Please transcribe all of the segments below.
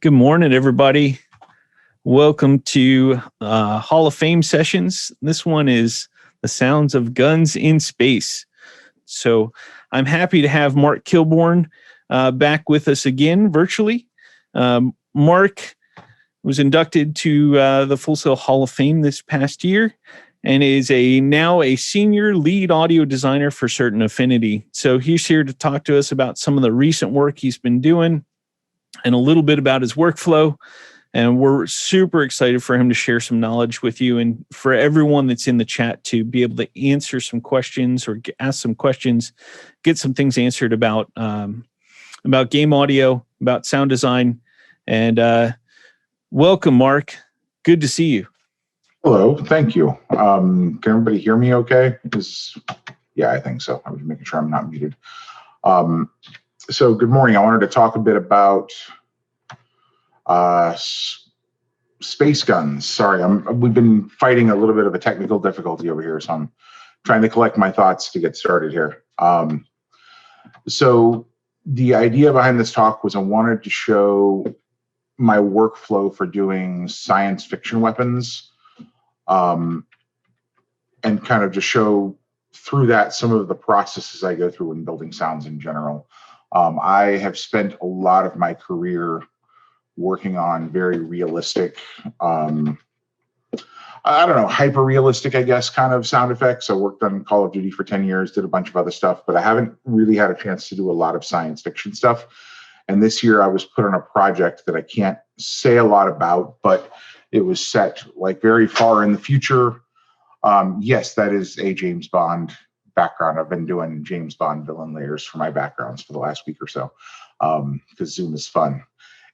Good morning, everybody. Welcome to Hall of Fame sessions. This one is the sounds of guns in space. So I'm happy to have Mark Kilborn back with us again virtually. Mark was inducted to the Full Sail Hall of Fame this past year and is now a senior lead audio designer for Certain Affinity. So he's here to talk to us about some of the recent work he's been doing and a little bit about his workflow. And we're super excited for him to share some knowledge with you and for everyone that's in the chat to be able to answer some questions or ask some questions, get some things answered about game audio, about sound design. And welcome, Mark. Good to see you. Hello, thank you. Can everybody hear me okay? Yeah, I think so. I was making sure I'm not muted. So good morning. I wanted to talk a bit about space guns. Sorry, we've been fighting a little bit of a technical difficulty over here, so I'm trying to collect my thoughts to get started here. So the idea behind this talk was I wanted to show my workflow for doing science fiction weapons, and kind of just show through that some of the processes I go through when building sounds in general. I have spent a lot of my career working on very realistic, I don't know, hyper realistic, I guess, kind of sound effects. I worked on Call of Duty for 10 years, did a bunch of other stuff, but I haven't really had a chance to do a lot of science fiction stuff. And this year I was put on a project that I can't say a lot about, but it was set like very far in the future. Yes, that is a James Bond background. I've been doing James Bond villain layers for my backgrounds for the last week or so, because Zoom is fun.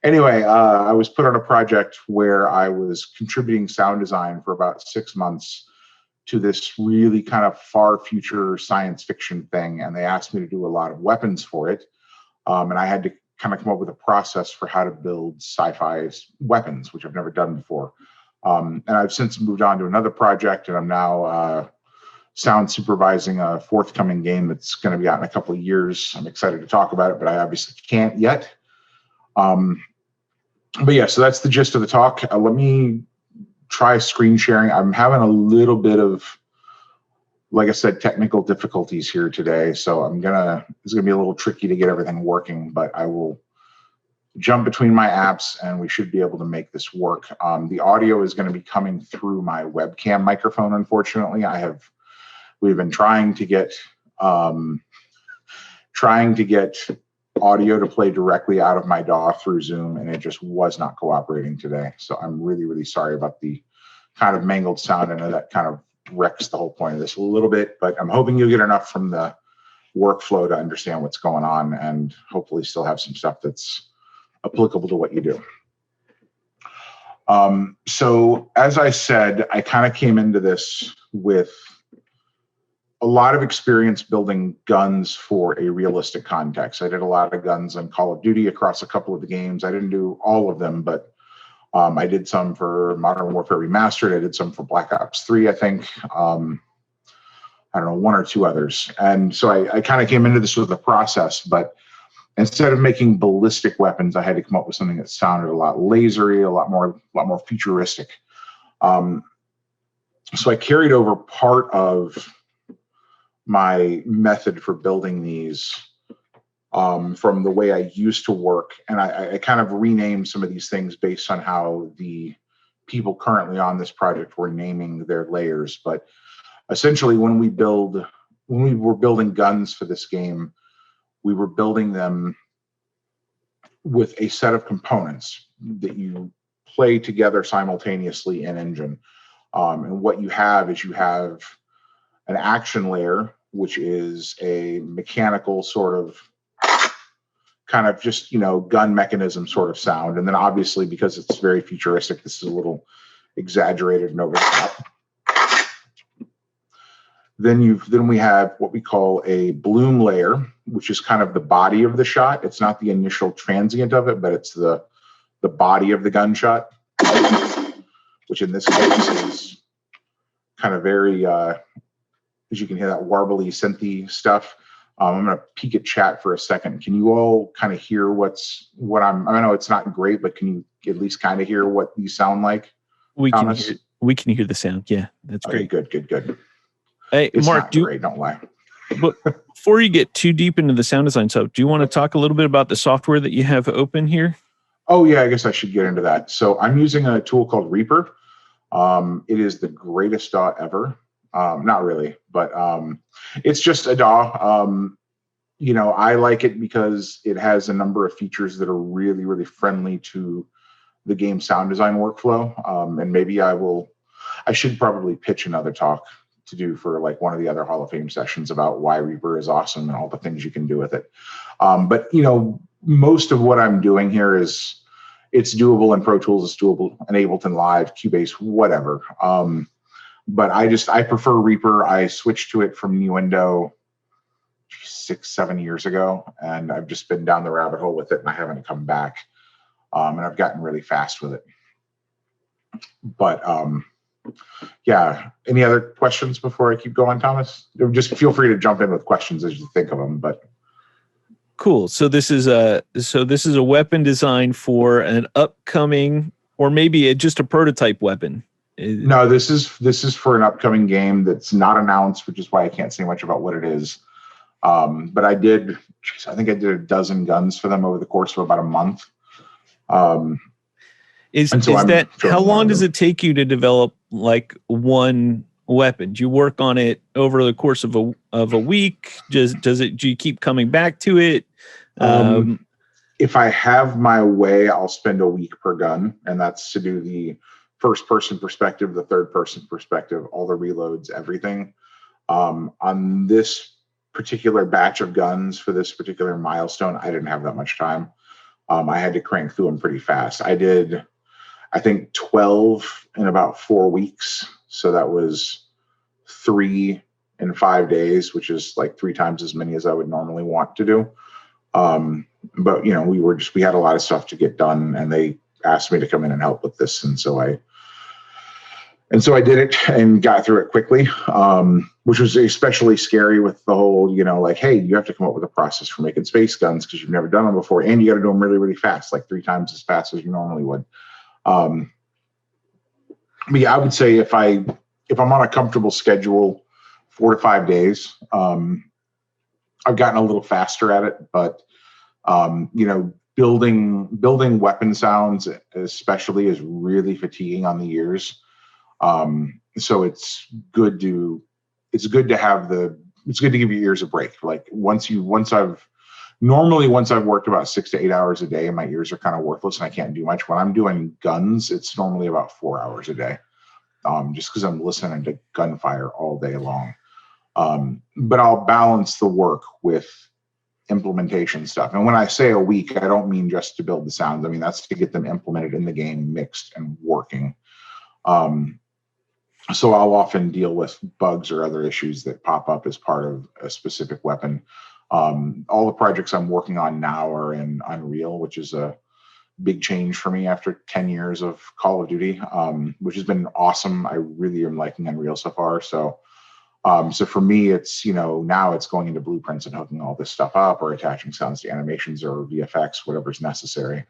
Anyway, I was put on a project where I was contributing sound design for about 6 months to this really kind of far future science fiction thing. And they asked me to do a lot of weapons for it. And I had to kind of come up with a process for how to build sci-fi weapons, which I've never done before. And I've since moved on to another project, and I'm now sound supervising a forthcoming game that's going to be out in a couple of years. I'm excited to talk about it, but I obviously can't yet. But yeah, so that's the gist of the talk. Let me try screen sharing. I'm having a little bit of, like I said, technical difficulties here today. So it's gonna be a little tricky to get everything working, but I will jump between my apps and we should be able to make this work. The audio is going to be coming through my webcam microphone. Unfortunately, we've been trying to get audio to play directly out of my DAW through Zoom, and it just was not cooperating today. So I'm really, really sorry about the kind of mangled sound. I know that kind of wrecks the whole point of this a little bit, but I'm hoping you'll get enough from the workflow to understand what's going on and hopefully still have some stuff that's applicable to what you do. So as I said, I kind of came into this with a lot of experience building guns for a realistic context. I did a lot of guns on Call of Duty across a couple of the games. I didn't do all of them, but I did some for Modern Warfare Remastered. I did some for Black Ops 3, I think. I don't know, one or two others. And so I kind of came into this with a process, but instead of making ballistic weapons, I had to come up with something that sounded a lot lasery, a lot more futuristic. So I carried over part of my method for building these from the way I used to work. And I kind of renamed some of these things based on how the people currently on this project were naming their layers. But essentially when we were building guns for this game, we were building them with a set of components that you play together simultaneously in Engine. And what you have is an action layer, which is a mechanical sort of kind of just, gun mechanism sort of sound. And then obviously, because it's very futuristic, this is a little exaggerated and over the top. Then we have what we call a bloom layer, which is kind of the body of the shot. It's not the initial transient of it, but it's the body of the gunshot, which in this case is kind of very, as you can hear that warbly, synthy stuff. I'm going to peek at chat for a second. Can you all kind of hear I know it's not great, but can you at least kind of hear what these sound like? We Thomas? can hear the sound. Yeah, that's Okay, great. Good. Hey, It's Mark, not great, don't lie. But before you get too deep into the sound design stuff, do you want to talk a little bit about the software that you have open here? Oh yeah, I guess I should get into that. So I'm using a tool called Reaper. It is the greatest DAW ever. Not really, but it's just a DAW. I like it because it has a number of features that are really, really friendly to the game sound design workflow. And maybe I should probably pitch another talk to do for like one of the other Hall of Fame sessions about why Reaper is awesome and all the things you can do with it. But most of what I'm doing here it's doable in Pro Tools, it's doable in Ableton Live, Cubase, whatever. But I prefer Reaper. I switched to it from Nuendo 6-7 years ago, and I've just been down the rabbit hole with it, and I haven't come back. And I've gotten really fast with it. But yeah, any other questions before I keep going, Thomas? Just feel free to jump in with questions as you think of them. But cool. So this is a weapon design for an upcoming, or maybe just a prototype weapon. No, this is for an upcoming game that's not announced, which is why I can't say much about what it is. But I think I did a dozen guns for them over the course of about a month. How long does it take you to develop like one weapon? Do you work on it over the course of a week? Do you keep coming back to it? If I have my way, I'll spend a week per gun, and that's to do the first person perspective, the third person perspective, all the reloads, everything. On this particular batch of guns for this particular milestone, I didn't have that much time. I had to crank through them pretty fast. I did, I think, 12 in about 4 weeks. So that was 3 in 5 days, which is like 3 times as many as I would normally want to do. But we had a lot of stuff to get done, and they asked me to come in and help with this. And so I did it and got through it quickly, which was especially scary with the whole, like, hey, you have to come up with a process for making space guns because you've never done them before, and you got to do them really, really fast, like 3 times as fast as you normally would. But yeah, I would say if I'm on a comfortable schedule, 4 to 5 days. I've gotten a little faster at it, but building weapon sounds especially is really fatiguing on the ears. So it's good to give your ears a break. Like once I've worked about 6 to 8 hours a day, and my ears are kind of worthless and I can't do much. When I'm doing guns, it's normally about 4 hours a day, just because I'm listening to gunfire all day long. But I'll balance the work with implementation stuff. And when I say a week, I don't mean just to build the sounds. I mean, that's to get them implemented in the game, mixed and working. So I'll often deal with bugs or other issues that pop up as part of a specific weapon. All the projects I'm working on now are in Unreal, which is a big change for me after 10 years of Call of Duty, which has been awesome. I really am liking Unreal so far. So for me, it's, now it's going into blueprints and hooking all this stuff up, or attaching sounds to animations or VFX, whatever's necessary.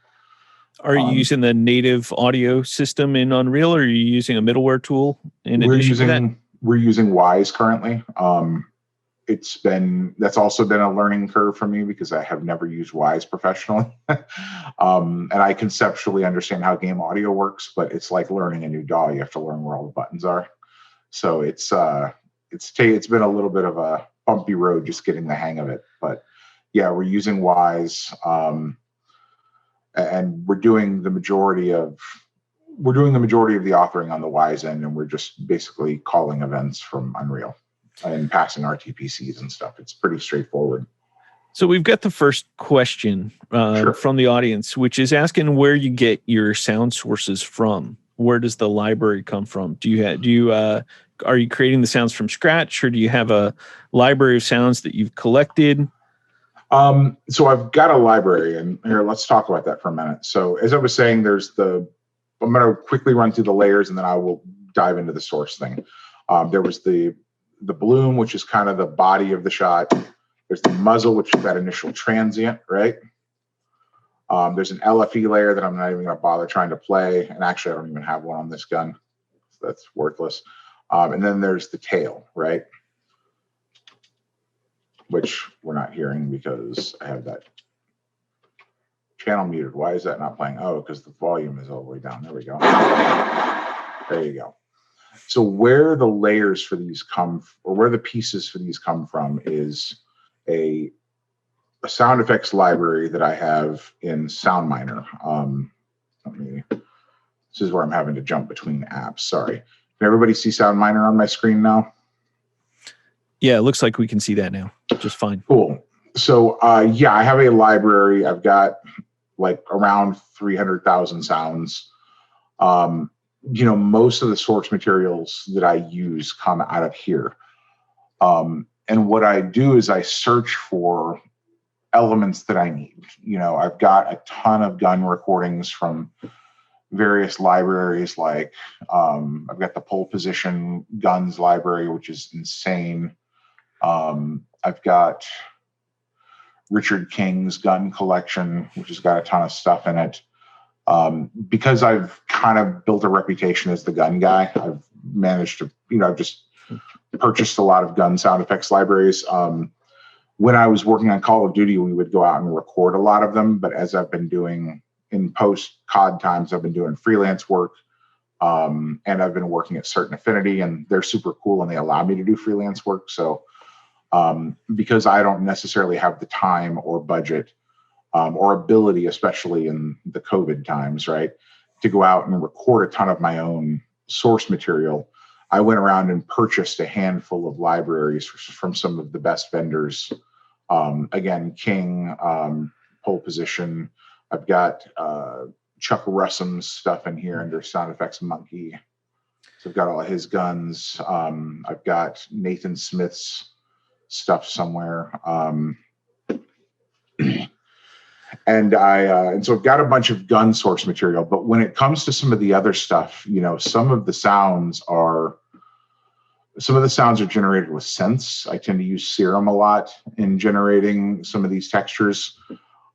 Are you using the native audio system in Unreal, or are you using a middleware tool in addition to that? We're using Wise currently. That's also been a learning curve for me because I have never used Wise professionally. And I conceptually understand how game audio works, but it's like learning a new DAW. You have to learn where all the buttons are. So it's been a little bit of a bumpy road just getting the hang of it. But yeah, we're using Wise, and we're doing the majority of the authoring on the Wise end, and we're just basically calling events from Unreal and passing RTPCs and stuff. It's pretty straightforward. So we've got the first question from the audience, which is asking where you get your sound sources from. Where does the library come from? Are you creating the sounds from scratch, or do you have a library of sounds that you've collected? So I've got a library, and here, let's talk about that for a minute. So as I was saying, I'm going to quickly run through the layers, and then I will dive into the source thing. There was the bloom, which is kind of the body of the shot. There's the muzzle, which is that initial transient, right? There's an LFE layer that I'm not even going to bother trying to play. And actually, I don't even have one on this gun. So that's worthless. And then there's the tail, right? Which we're not hearing because I have that channel muted. Why is that not playing? Oh, because the volume is all the way down. There we go. There you go. So where the layers for these come, or where the pieces for these come from, is a sound effects library that I have in SoundMiner. This is where I'm having to jump between apps. Sorry. Can everybody see SoundMiner on my screen now? Yeah, it looks like we can see that now. Just fine. Cool. So yeah, I have a library. I've got like around 300,000 sounds. Most of the source materials that I use come out of here. And what I do is I search for elements that I need. I've got a ton of gun recordings from various libraries. Like I've got the pole position guns library, which is insane. I've got Richard King's gun collection, which has got a ton of stuff in it. Because I've kind of built a reputation as the gun guy, I've managed to, I've just purchased a lot of gun sound effects libraries. When I was working on Call of Duty, we would go out and record a lot of them. But as I've been doing in post-COD times, I've been doing freelance work. And I've been working at Certain Affinity, and they're super cool and they allow me to do freelance work. So because I don't necessarily have the time or budget or ability, especially in the COVID times, right, to go out and record a ton of my own source material, I went around and purchased a handful of libraries from some of the best vendors. Again, King, Pole Position. I've got Chuck Russell's stuff in here under Sound Effects Monkey. So I've got all of his guns. I've got Nathan Smith's stuff somewhere. And so I've got a bunch of gun source material, but when it comes to some of the other stuff, some of the sounds are generated with synths. I tend to use Serum a lot in generating some of these textures.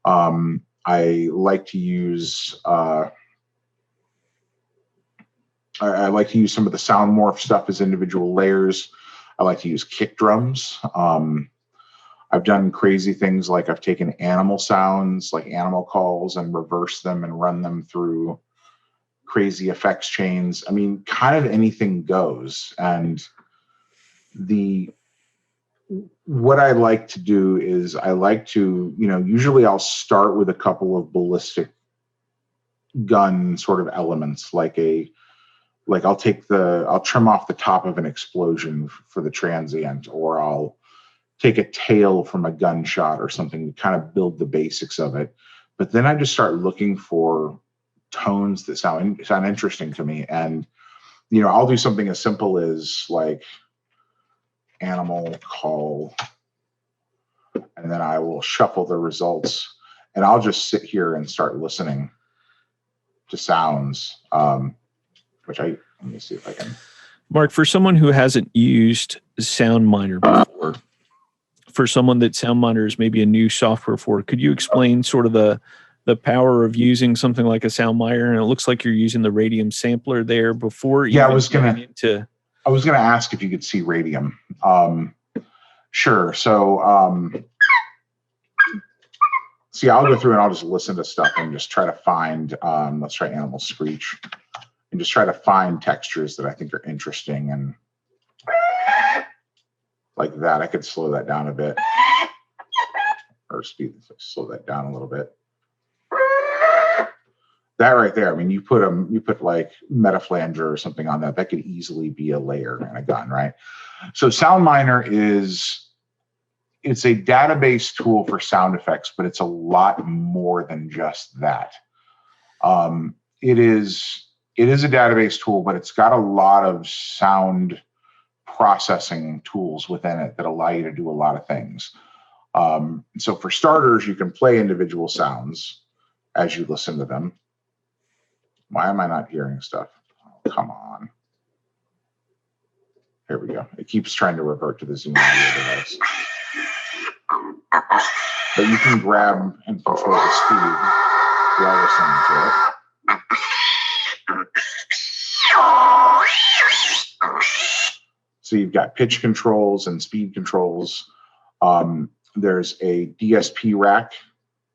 I like to use I like to use some of the sound morph stuff as individual layers. I like to use kick drums. I've done crazy things like I've taken animal sounds, like animal calls, and reversed them and run them through crazy effects chains. I mean, kind of anything goes. And what I like to do is I like to, usually I'll start with a couple of ballistic gun sort of elements, like I'll trim off the top of an explosion for the transient, or I'll take a tail from a gunshot or something to kind of build the basics of it. But then I just start looking for tones that sound interesting to me. And, I'll do something as simple as like animal call, and then I will shuffle the results, and I'll just sit here and start listening to sounds, let me see if I can. Mark, for someone who hasn't used SoundMiner before, for someone that SoundMiner is maybe a new software for, could you explain sort of the power of using something like a SoundMiner? And it looks like you're using the Radium sampler there before. Yeah, I was gonna ask if you could see Radium. Sure. So see, I'll go through and I'll just listen to stuff and just try to find. Let's try Animal Screech, and just try to find textures that I think are interesting, and like that. I could slow that down a bit, or slow that down a little bit. That right there. I mean, you put like Metaflanger or something on that. That could easily be a layer in a gun, right? So SoundMiner it's a database tool for sound effects, but it's a lot more than just that. It is a database tool, but it's got a lot of sound processing tools within it that allow you to do a lot of things. So for starters, you can play individual sounds as you listen to them. Why am I not hearing stuff? Oh, come on. Here we go. It keeps trying to revert to the Zoom audio device. but you can grab and control the speed while listening to it. So you've got pitch controls and speed controls. There's a DSP rack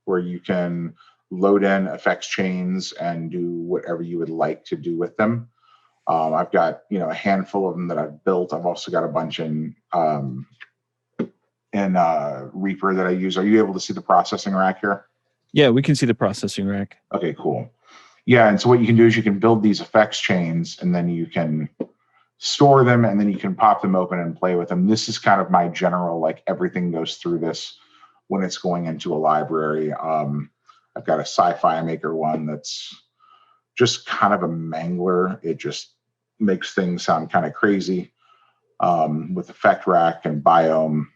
where you can load in effects chains and do whatever you would like to do with them. I've got, a handful of them that I've built. I've also got a bunch in Reaper that I use. Are you able to see the processing rack here? Yeah, we can see the processing rack. Okay, cool. Yeah, and so what you can do is you can build these effects chains, and then you can store them, and then you can pop them open and play with them. This is kind of my general, like, everything goes through this when it's going into a library. I've got a sci-fi maker one that's just kind of a mangler. It just makes things sound kind of crazy with effect rack and biome.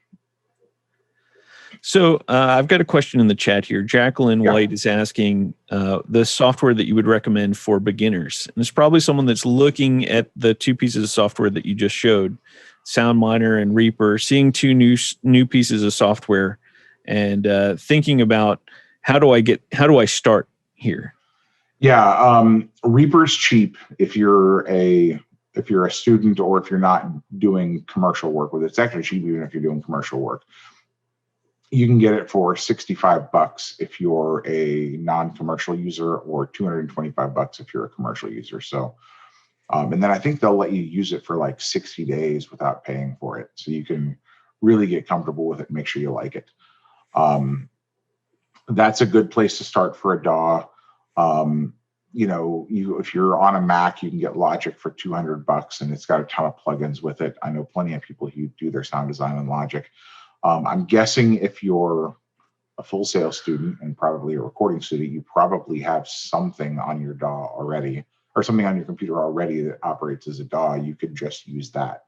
So I've got a question in the chat here. Jacqueline White is asking the software that you would recommend for beginners. And it's probably someone that's looking at the two pieces of software that you just showed, SoundMiner and Reaper, seeing two new pieces of software and thinking about how do I start here? Yeah, Reaper's cheap if you're a student or if you're not doing commercial work with it. It's actually cheap even if you're doing commercial work. You can get it for $65 if you're a non-commercial user, or $225 if you're a commercial user. So, and then I think they'll let you use it for like 60 days without paying for it. So you can really get comfortable with it and make sure you like it. That's a good place to start for a DAW. If you're on a Mac, you can get Logic for $200, and it's got a ton of plugins with it. I know plenty of people who do their sound design in Logic. I'm guessing if you're a Full Sail student and probably a recording student, you probably have something on your DAW already, or something on your computer already that operates as a DAW. You could just use that.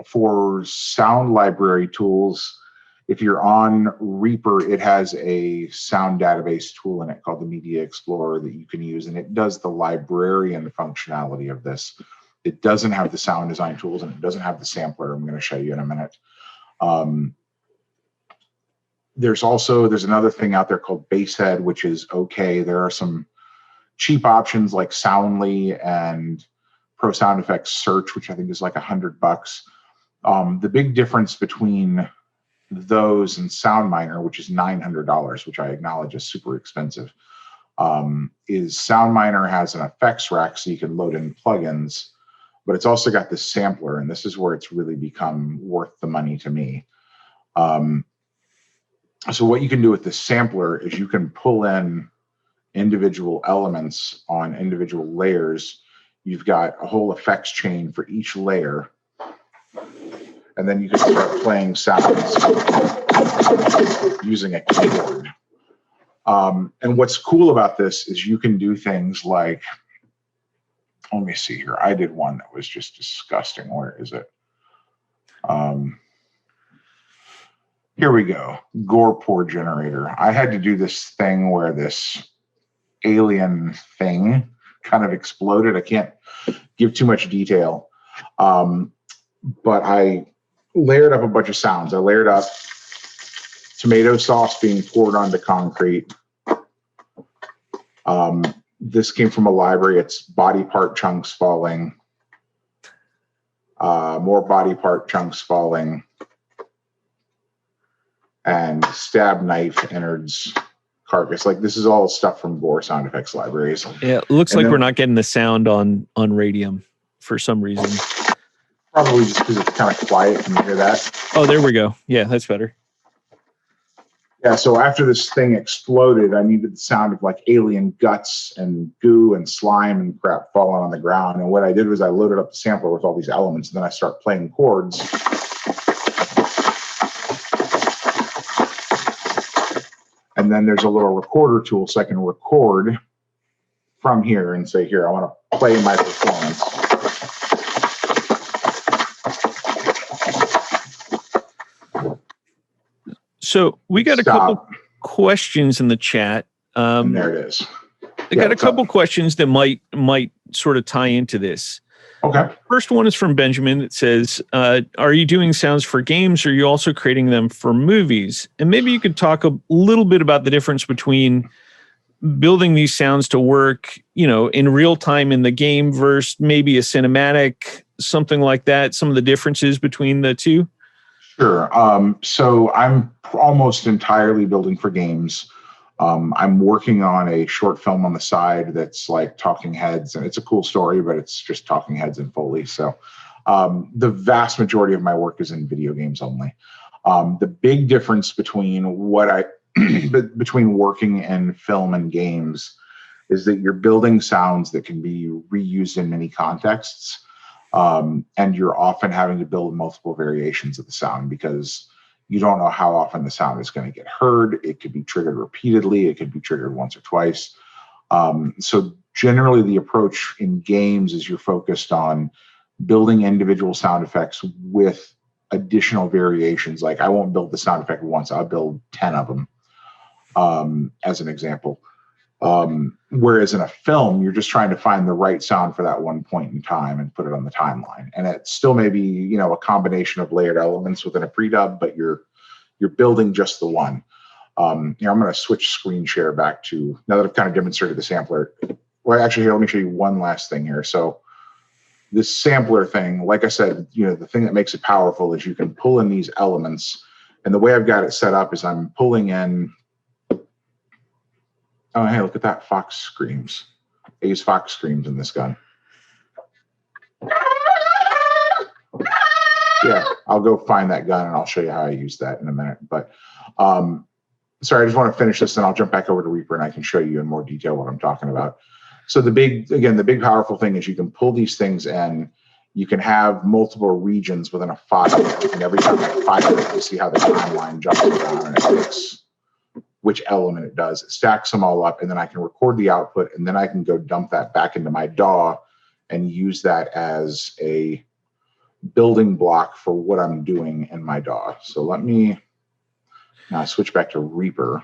For sound library tools, if you're on Reaper, it has a sound database tool in it called the Media Explorer that you can use, and it does the librarian functionality of this. It doesn't have the sound design tools, and it doesn't have the sampler. I'm going to show you in a minute. There's another thing out there called Basshead, which is okay. There are some cheap options like Soundly and Pro Sound Effects Search, which I think is like $100. The big difference between those and SoundMiner, which is $900, which I acknowledge is super expensive, is SoundMiner has an effects rack so you can load in plugins, but it's also got this sampler, and this is where it's really become worth the money to me. So what you can do with this sampler is you can pull in individual elements on individual layers. You've got a whole effects chain for each layer, and then you can start playing sounds using a keyboard. And what's cool about this is you can do things like, let me see here. I did one that was just disgusting. Where is it? Here we go. Gore Pour Generator. I had to do this thing where this alien thing kind of exploded. I can't give too much detail. But I layered up a bunch of sounds. I layered up tomato sauce being poured onto concrete. This came from a library. It's body part chunks falling. More body part chunks falling. And stab knife innards carcass. Like, this is all stuff from Gore sound effects libraries. Yeah, it looks like we're not getting the sound on Radium for some reason. Probably just because it's kind of quiet. Can you hear that? Oh, there we go. Yeah, that's better. Yeah, so after this thing exploded, I needed the sound of like alien guts and goo and slime and crap falling on the ground. And what I did was I loaded up the sampler with all these elements, and then I start playing chords. And then there's a little recorder tool, so I can record from here and say, here, I want to play my performance. So we got a couple questions in the chat. And there it is. I got a couple questions that might sort of tie into this. Okay. First one is from Benjamin. It says, are you doing sounds for games, or are you also creating them for movies? And maybe you could talk a little bit about the difference between building these sounds to work, in real time in the game versus maybe a cinematic, something like that, some of the differences between the two. Sure. So I'm almost entirely building for games. I'm working on a short film on the side that's like Talking Heads, and it's a cool story, but it's just Talking Heads and Foley. So the vast majority of my work is in video games only. The big difference between between working in film and games is that you're building sounds that can be reused in many contexts. And you're often having to build multiple variations of the sound because you don't know how often the sound is going to get heard. It could be triggered repeatedly. It could be triggered once or twice. So generally the approach in games is you're focused on building individual sound effects with additional variations. Like I won't build the sound effect once, I'll build 10 of them, as an example. Whereas in a film, you're just trying to find the right sound for that one point in time and put it on the timeline. And it still may be, a combination of layered elements within a pre-dub, but you're building just the one. I'm going to switch screen share back to, now that I've kind of demonstrated the sampler. Well, actually, here, let me show you one last thing here. So this sampler thing, like I said, the thing that makes it powerful is you can pull in these elements. And the way I've got it set up is I'm pulling in, oh, hey, look at that, Fox Screams. I use Fox Screams in this gun. Yeah, I'll go find that gun and I'll show you how I use that in a minute. But sorry, I just want to finish this and I'll jump back over to Reaper and I can show you in more detail what I'm talking about. So the big powerful thing is you can pull these things in. You can have multiple regions within a file. And every time I file it, you see how the timeline jumps around and it picks which element it does. It stacks them all up and then I can record the output and then I can go dump that back into my DAW and use that as a building block for what I'm doing in my DAW. So let me now switch back to Reaper.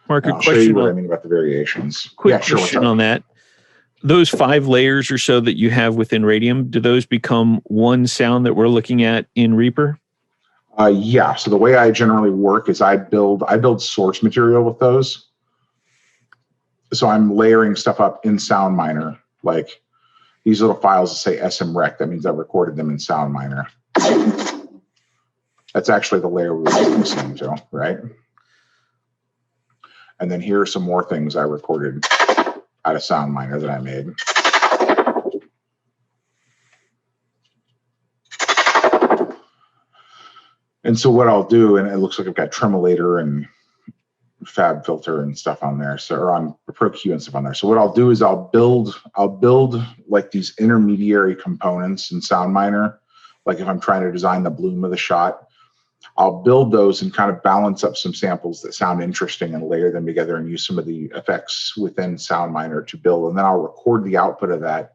Mark, I'll show you what I mean about the variations. Quick question on that. Those 5 layers or so that you have within Radium, do those become one sound that we're looking at in Reaper? Yeah. So the way I generally work is I build source material with those. So I'm layering stuff up in SoundMiner, like these little files that say SMRec. That means I recorded them in SoundMiner. That's actually the layer we were listening to, right? And then here are some more things I recorded out of SoundMiner that I made. And so what I'll do, and it looks like I've got Tremolator and Fab Filter and stuff on there, so or on ProQ and stuff on there. So what I'll do is I'll build like these intermediary components in SoundMiner. Like if I'm trying to design the bloom of the shot, I'll build those and kind of balance up some samples that sound interesting and layer them together and use some of the effects within SoundMiner to build. And then I'll record the output of that.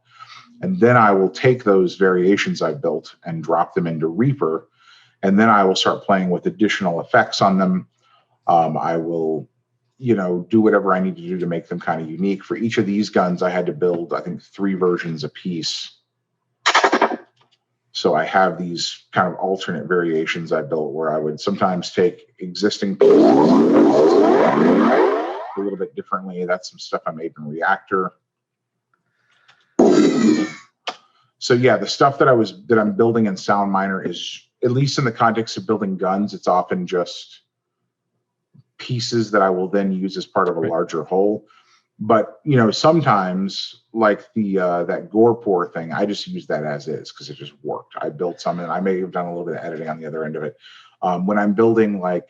And then I will take those variations I built and drop them into Reaper. And then I will start playing with additional effects on them. I will, do whatever I need to do to make them kind of unique. For each of these guns, I had to build, I think, 3 versions a piece. So I have these kind of alternate variations I built where I would sometimes take existing pieces a little bit differently. That's some stuff I made in Reactor. So yeah, the stuff that I'm building in SoundMiner is, at least in the context of building guns, it's often just pieces that I will then use as part of a larger whole. But sometimes like the that Gorepore thing, I just use that as is because it just worked. I built some, and I may have done a little bit of editing on the other end of it. When I'm building like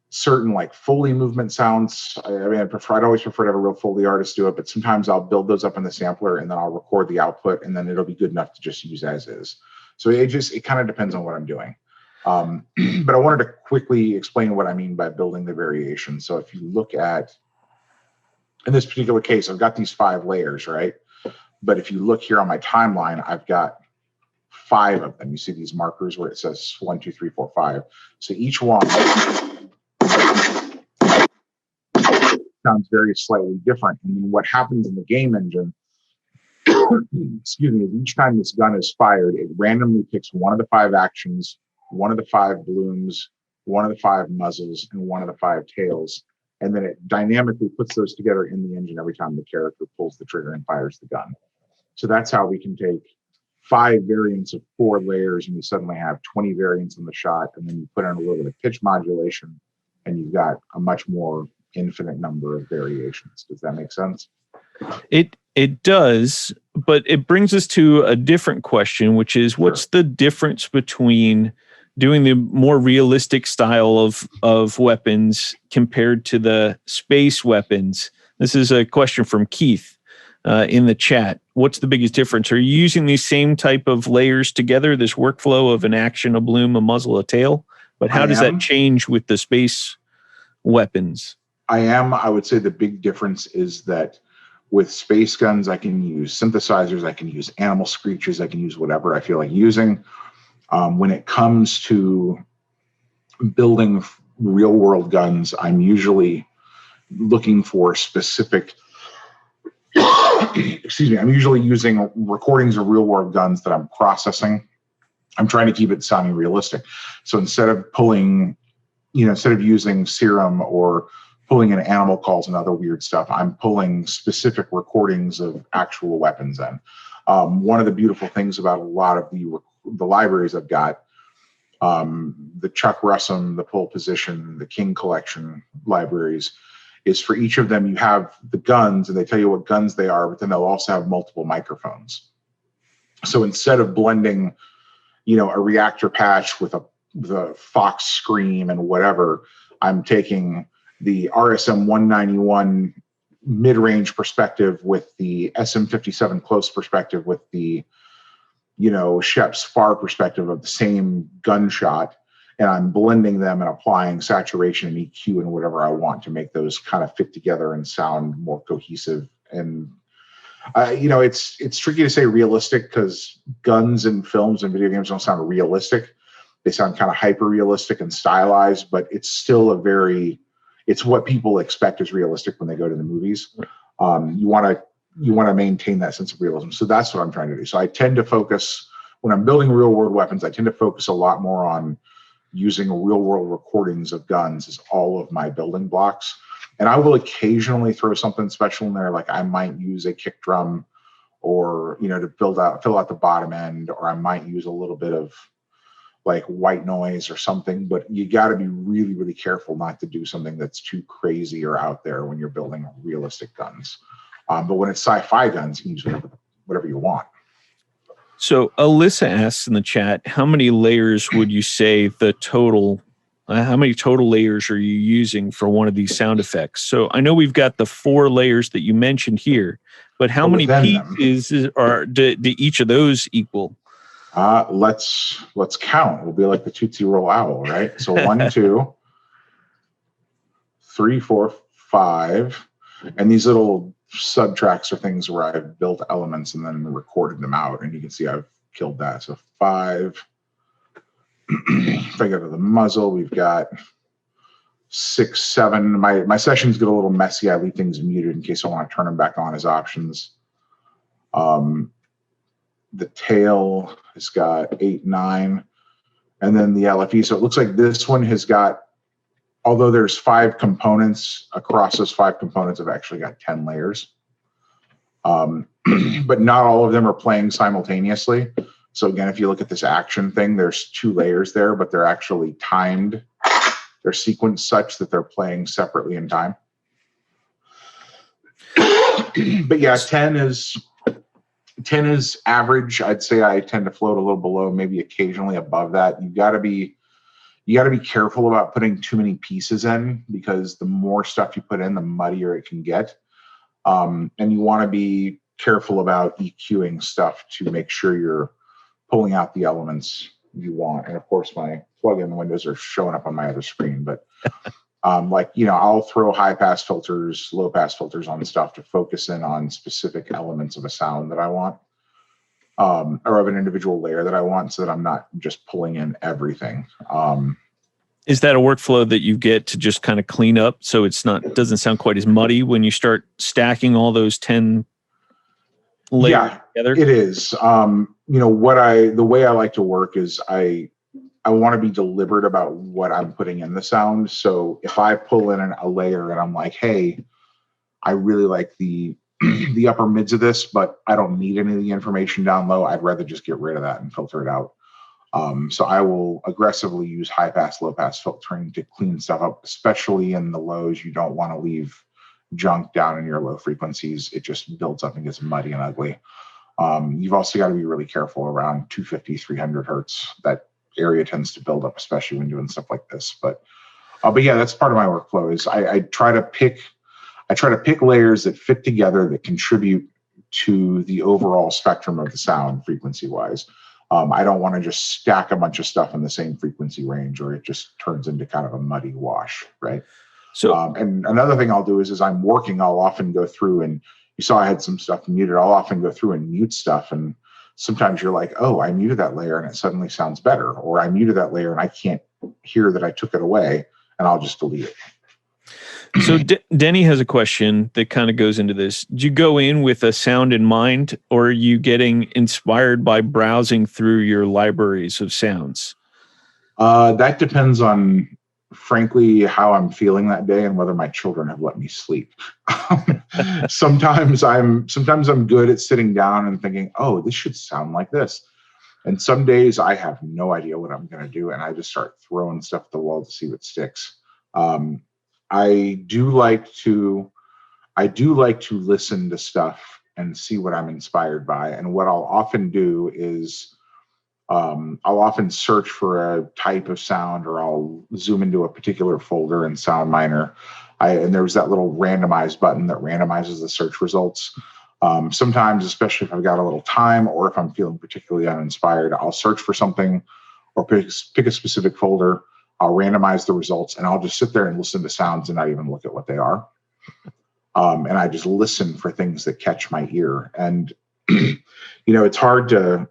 certain like Foley movement sounds, I'd always prefer to have a real Foley artist do it, but sometimes I'll build those up in the sampler and then I'll record the output and then it'll be good enough to just use as is. So it kind of depends on what I'm doing. But I wanted to quickly explain what I mean by building the variation. So if you look at, in this particular case, I've got these 5 layers, right? But if you look here on my timeline, I've got 5 of them. You see these markers where it says 1, 2, 3, 4, 5. So each one sounds very slightly different. And then what happens in the game engine excuse me, each time this gun is fired, it randomly picks one of the 5 actions, one of the 5 blooms, one of the 5 muzzles, and one of the 5 tails. And then it dynamically puts those together in the engine every time the character pulls the trigger and fires the gun. So that's how we can take 5 variants of 4 layers and you suddenly have 20 variants in the shot. And then you put in a little bit of pitch modulation and you've got a much more infinite number of variations. Does that make sense? It does, but it brings us to a different question, which is what's the difference between doing the more realistic style of weapons compared to the space weapons? This is a question from Keith in the chat. What's the biggest difference? Are you using these same type of layers together, this workflow of an action, a bloom, a muzzle, a tail? But how does that change with the space weapons? I would say the big difference is that with space guns, I can use synthesizers, I can use animal screeches, I can use whatever I feel like using. When it comes to building real world guns, I'm usually looking for specific, excuse me, I'm usually using recordings of real world guns that I'm processing. I'm trying to keep it sounding realistic. So instead of pulling, instead of using serum or pulling in animal calls and other weird stuff, I'm pulling specific recordings of actual weapons in. One of the beautiful things about a lot of the libraries I've got, the Chuck Russum, the Pole Position, the King Collection libraries, is for each of them you have the guns and they tell you what guns they are, but then they'll also have multiple microphones. So instead of blending, a reactor patch with the Fox Scream and whatever, I'm taking the RSM 191 mid-range perspective with the SM57 close perspective with the, Shep's far perspective of the same gunshot, and I'm blending them and applying saturation and EQ and whatever I want to make those kind of fit together and sound more cohesive. And it's tricky to say realistic because guns and films and video games don't sound realistic. They sound kind of hyper realistic and stylized, but it's still it's what people expect is realistic when they go to the movies. You want to maintain that sense of realism. So that's what I'm trying to do. So I tend to focus, when I'm building real world weapons, I tend to focus a lot more on using real world recordings of guns as all of my building blocks. And I will occasionally throw something special in there. Like I might use a kick drum or, to fill out the bottom end, or I might use a little bit of like white noise or something, but you got to be really, really careful not to do something that's too crazy or out there when you're building realistic guns. But when it's sci-fi guns, you can use whatever you want. So Alyssa asks in the chat, how many layers would you say how many total layers are you using for one of these sound effects? So I know we've got the 4 layers that you mentioned here, but how many pieces do each of those equal? Let's count. We'll be like the Tootsie Roll Owl, right? So 1, 2, 3, 4, 5, and these little subtracks are things where I've built elements and then recorded them out, and you can see I've killed that. So 5. If I go to the muzzle, we've got 6, 7. My sessions get a little messy. I leave things muted in case I want to turn them back on as options. The tail has got 8, 9, and then the LFE. So it looks like this one has got, although there's 5 components, across those 5 components, I've actually got 10 layers. But not all of them are playing simultaneously. So again, if you look at this action thing, there's 2 layers there, but they're actually timed. They're sequenced such that they're playing separately in time. But yeah, 10 is average. I'd say I tend to float a little below, maybe occasionally above that. You got to be careful about putting too many pieces in, because the more stuff you put in, the muddier it can get. And you want to be careful about EQing stuff to make sure you're pulling out the elements you want. And of course, my plugin windows are showing up on my other screen, but I'll throw high pass filters, low pass filters on stuff to focus in on specific elements of a sound that I want, or of an individual layer that I want, so that I'm not just pulling in everything. Is that a workflow that you get to just kind of clean up so it doesn't sound quite as muddy when you start stacking all those 10 layered Yeah, together? it is. The way I like to work is I want to be deliberate about what I'm putting in the sound. So if I pull in a layer and I'm like, hey, I really like the the upper mids of this, but I don't need any of the information down low. I'd rather just get rid of that and filter it out. So I will aggressively use high pass, low pass filtering to clean stuff up, especially in the lows. You don't want to leave junk down in your low frequencies. It just builds up and gets muddy and ugly. You've also got to be really careful around 250, 300 hertz. That area tends to build up, especially when doing stuff like this. But yeah, that's part of my workflow. Is I try to pick layers that fit together that contribute to the overall spectrum of the sound frequency wise. I don't want to just stack a bunch of stuff in the same frequency range, or it just turns into kind of a muddy wash, right? So, and another thing I'll do is I'm working, I'll often go through, and you saw I had some stuff muted. I'll often go through and mute stuff, and sometimes you're like, oh, I muted that layer and it suddenly sounds better, or I muted that layer and I can't hear that I took it away, and I'll just delete it. So Denny has a question that kind of goes into this. Do you go in with a sound in mind, or are you getting inspired by browsing through your libraries of sounds? That depends on, frankly, how I'm feeling that day and whether my children have let me sleep. Sometimes I'm good at sitting down and thinking, oh, this should sound like this. And some days I have no idea what I'm going to do, and I just start throwing stuff at the wall to see what sticks. I do like to listen to stuff and see what I'm inspired by. And what I'll often do is I'll often search for a type of sound, or I'll zoom into a particular folder in Sound Miner. And there's that little randomize button that randomizes the search results. Sometimes, especially if I've got a little time or if I'm feeling particularly uninspired, I'll search for something or pick a specific folder. I'll randomize the results, and I'll just sit there and listen to sounds and not even look at what they are. And I just listen for things that catch my ear. And it's hard to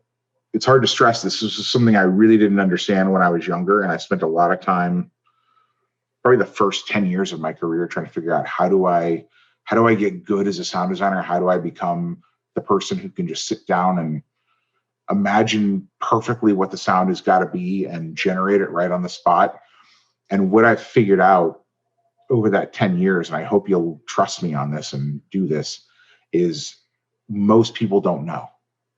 stress. This is something I really didn't understand when I was younger, and I spent a lot of time, probably the first 10 years of my career, trying to figure out how do I get good as a sound designer? How do I become the person who can just sit down and imagine perfectly what the sound has got to be and generate it right on the spot? And what I've figured out over that 10 years, and I hope you'll trust me on this and do this, is most people don't know.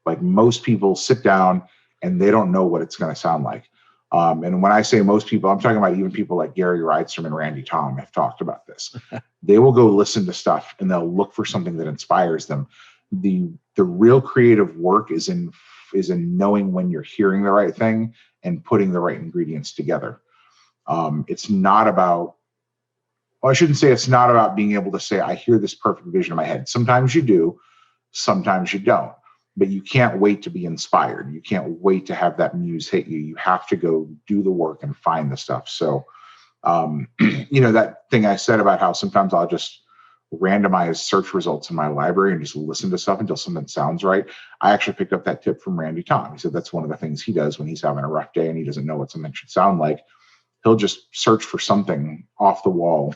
Like, most people sit down and they don't know what it's going to sound like. And when I say most people, I'm talking about even people like Gary Rydstrom and Randy Tom have talked about this. They will go listen to stuff and they'll look for something that inspires them. The real creative work is in knowing when you're hearing the right thing and putting the right ingredients together. It's not about, well, I shouldn't say it's not about being able to say, I hear this perfect vision in my head. Sometimes you do, sometimes you don't. But you can't wait to be inspired. You can't wait to have that muse hit you. You have to go do the work and find the stuff. So, that thing I said about how sometimes I'll just randomize search results in my library and just listen to stuff until something sounds right. I actually picked up that tip from Randy Tom. He said that's one of the things he does when he's having a rough day and he doesn't know what something should sound like. He'll just search for something off the wall,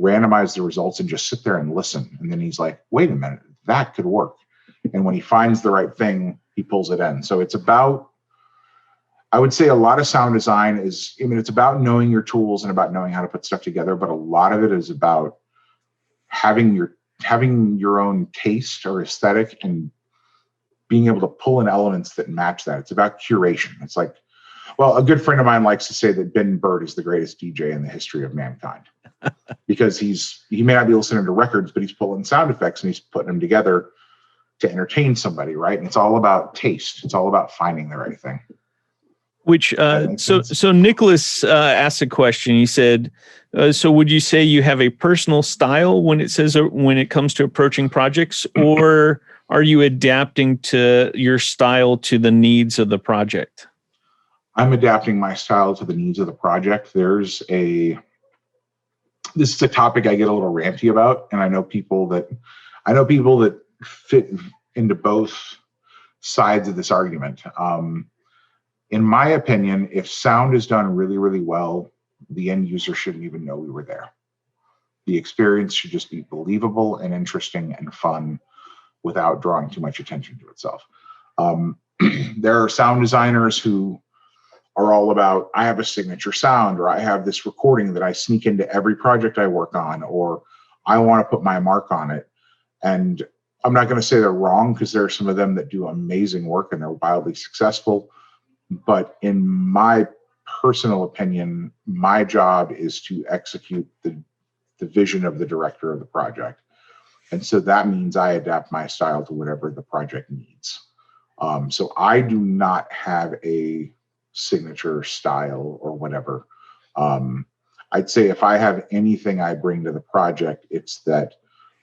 randomize the results, and just sit there and listen. And then he's like, wait a minute, that could work. And when he finds the right thing, he pulls it in. So it's about, I would say a lot of sound design is, it's about knowing your tools and about knowing how to put stuff together, but a lot of it is about having your own taste or aesthetic and being able to pull in elements that match that. It's about curation. It's like, well, a good friend of mine likes to say that Ben Bird is the greatest DJ in the history of mankind because he may not be listening to records, but he's pulling sound effects and he's putting them together to entertain somebody, right? And it's all about taste. It's all about finding the right thing. Which so Nicholas asked a question. He said, "So would you say you have a personal style when it comes to approaching projects, or are you adapting to your style to the needs of the project?" I'm adapting my style to the needs of the project. This is a topic I get a little ranty about, and I know people that fit into both sides of this argument. In my opinion, if sound is done really, really well, the end user shouldn't even know we were there. The experience should just be believable and interesting and fun. without drawing too much attention to itself. There are sound designers who are all about, I have a signature sound, or I have this recording that I sneak into every project I work on, or I want to put my mark on it. And I'm not going to say they're wrong, because there are some of them that do amazing work and they're wildly successful. But in my personal opinion, my job is to execute the vision of the director of the project. And so that means I adapt my style to whatever the project needs. So I do not have a signature style or whatever. I'd say if I have anything I bring to the project, it's that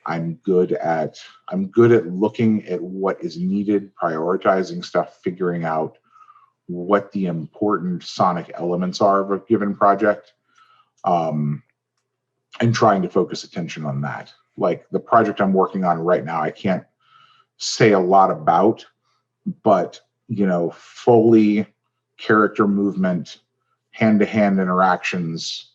I'm good at looking at what is needed, prioritizing stuff, figuring out what the important sonic elements are of a given project, and trying to focus attention on that. Like the project I'm working on right now, I can't say a lot about, but Foley, character movement, hand-to-hand interactions,